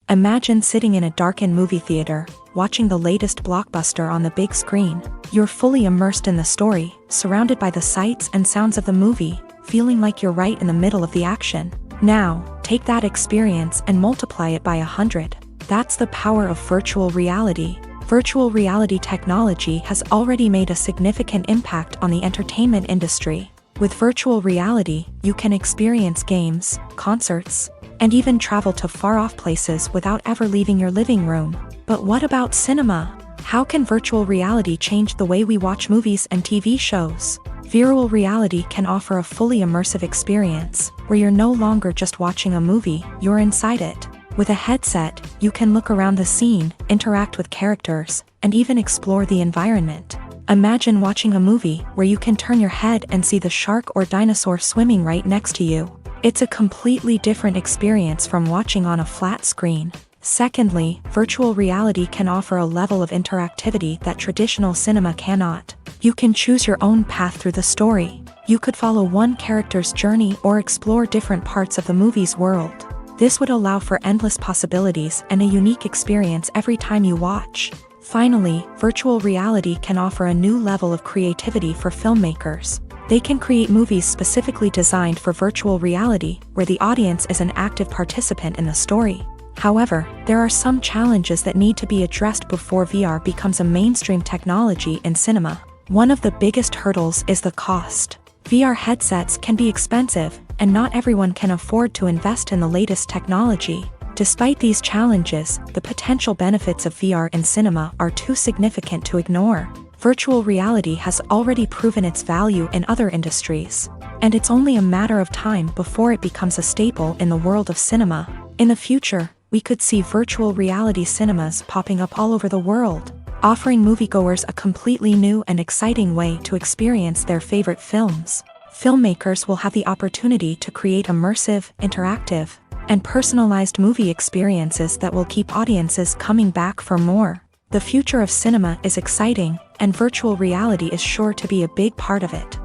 Imagine sitting in a darkened movie theater, watching the latest blockbuster on the big screen. You're fully immersed in the story, surrounded by the sights and sounds of the movie, feeling like you're right in the middle of the action. Now, take that experience and multiply it by 100. That's the power of virtual reality. Virtual reality technology has already made a significant impact on the entertainment industry. With virtual reality, you can experience games, concerts, and even travel to far-off places without ever leaving your living room. But what about cinema? How can virtual reality change the way we watch movies and TV shows? Virtual reality can offer a fully immersive experience, where you're no longer just watching a movie, you're inside it. With a headset, you can look around the scene, interact with characters, and even explore the environment. Imagine watching a movie where you can turn your head and see the shark or dinosaur swimming right next to you. It's a completely different experience from watching on a flat screen. Secondly, virtual reality can offer a level of interactivity that traditional cinema cannot. You can choose your own path through the story. You could follow one character's journey or explore different parts of the movie's world. This would allow for endless possibilities and a unique experience every time you watch. Finally, virtual reality can offer a new level of creativity for filmmakers. They can create movies specifically designed for virtual reality, where the audience is an active participant in the story. However, there are some challenges that need to be addressed before VR becomes a mainstream technology in cinema. One of the biggest hurdles is the cost. VR headsets can be expensive, and not everyone can afford to invest in the latest technology. Despite these challenges, the potential benefits of VR in cinema are too significant to ignore. Virtual reality has already proven its value in other industries, and it's only a matter of time before it becomes a staple in the world of cinema. In the future, we could see virtual reality cinemas popping up all over the world, offering moviegoers a completely new and exciting way to experience their favorite films. Filmmakers will have the opportunity to create immersive, interactive, and personalized movie experiences that will keep audiences coming back for more. The future of cinema is exciting, and virtual reality is sure to be a big part of it.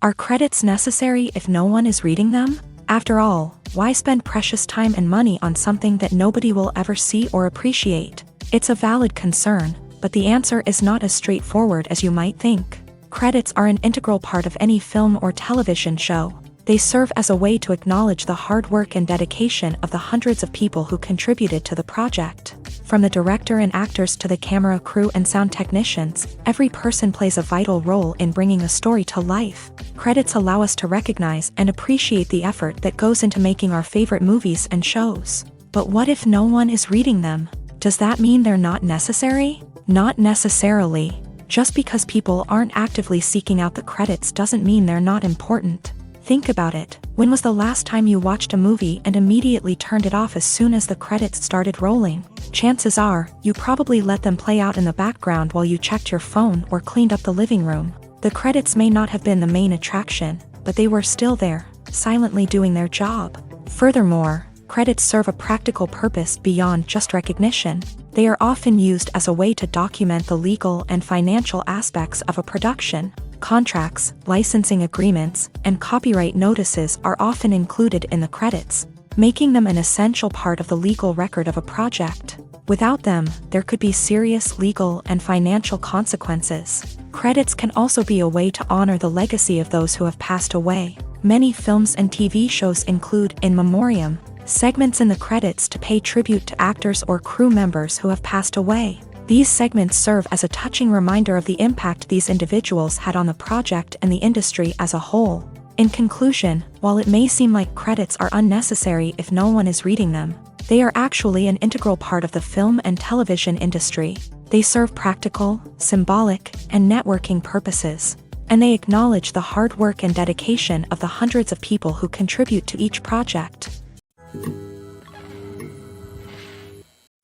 Are credits necessary if no one is reading them? After all, why spend precious time and money on something that nobody will ever see or appreciate? It's a valid concern, but the answer is not as straightforward as you might think. Credits are an integral part of any film or television show. They serve as a way to acknowledge the hard work and dedication of the hundreds of people who contributed to the project. From the director and actors to the camera crew and sound technicians, every person plays a vital role in bringing a story to life. Credits allow us to recognize and appreciate the effort that goes into making our favorite movies and shows. But what if no one is reading them? Does that mean they're not necessary? Not necessarily. Just because people aren't actively seeking out the credits doesn't mean they're not important. Think about it. When was the last time you watched a movie and immediately turned it off as soon as the credits started rolling? Chances are, you probably let them play out in the background while you checked your phone or cleaned up the living room. The credits may not have been the main attraction, but they were still there, silently doing their job. Furthermore, credits serve a practical purpose beyond just recognition. They are often used as a way to document the legal and financial aspects of a production. Contracts, licensing agreements, and copyright notices are often included in the credits, making them an essential part of the legal record of a project. Without them, there could be serious legal and financial consequences. Credits can also be a way to honor the legacy of those who have passed away. Many films and TV shows include in memoriam segments in the credits to pay tribute to actors or crew members who have passed away. These segments serve as a touching reminder of the impact these individuals had on the project and the industry as a whole. In conclusion, while it may seem like credits are unnecessary if no one is reading them, they are actually an integral part of the film and television industry. They serve practical, symbolic, and networking purposes, and they acknowledge the hard work and dedication of the hundreds of people who contribute to each project.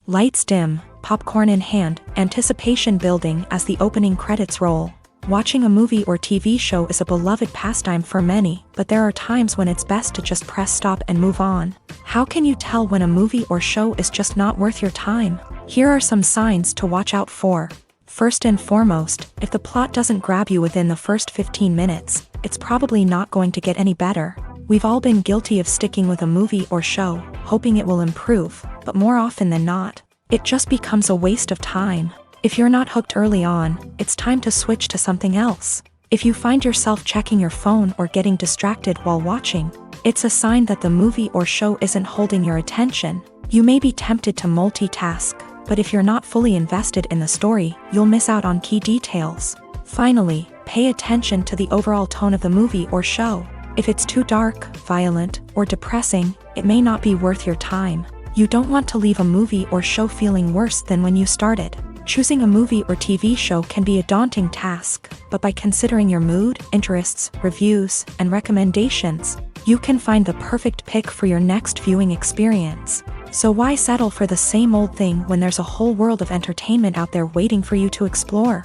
Lights dim, popcorn in hand, anticipation building as the opening credits roll. Watching a movie or TV show is a beloved pastime for many, but there are times when it's best to just press stop and move on. How can you tell when a movie or show is just not worth your time? Here are some signs to watch out for. First and foremost, if the plot doesn't grab you within the first 15 minutes, it's probably not going to get any better. We've all been guilty of sticking with a movie or show, hoping it will improve, but more often than not, it just becomes a waste of time. If you're not hooked early on, it's time to switch to something else. If you find yourself checking your phone or getting distracted while watching, it's a sign that the movie or show isn't holding your attention. You may be tempted to multitask, but if you're not fully invested in the story, you'll miss out on key details. Finally, pay attention to the overall tone of the movie or show. If it's too dark, violent, or depressing, it may not be worth your time. You don't want to leave a movie or show feeling worse than when you started. Choosing a movie or TV show can be a daunting task, but by considering your mood, interests, reviews, and recommendations, you can find the perfect pick for your next viewing experience. So why settle for the same old thing when there's a whole world of entertainment out there waiting for you to explore?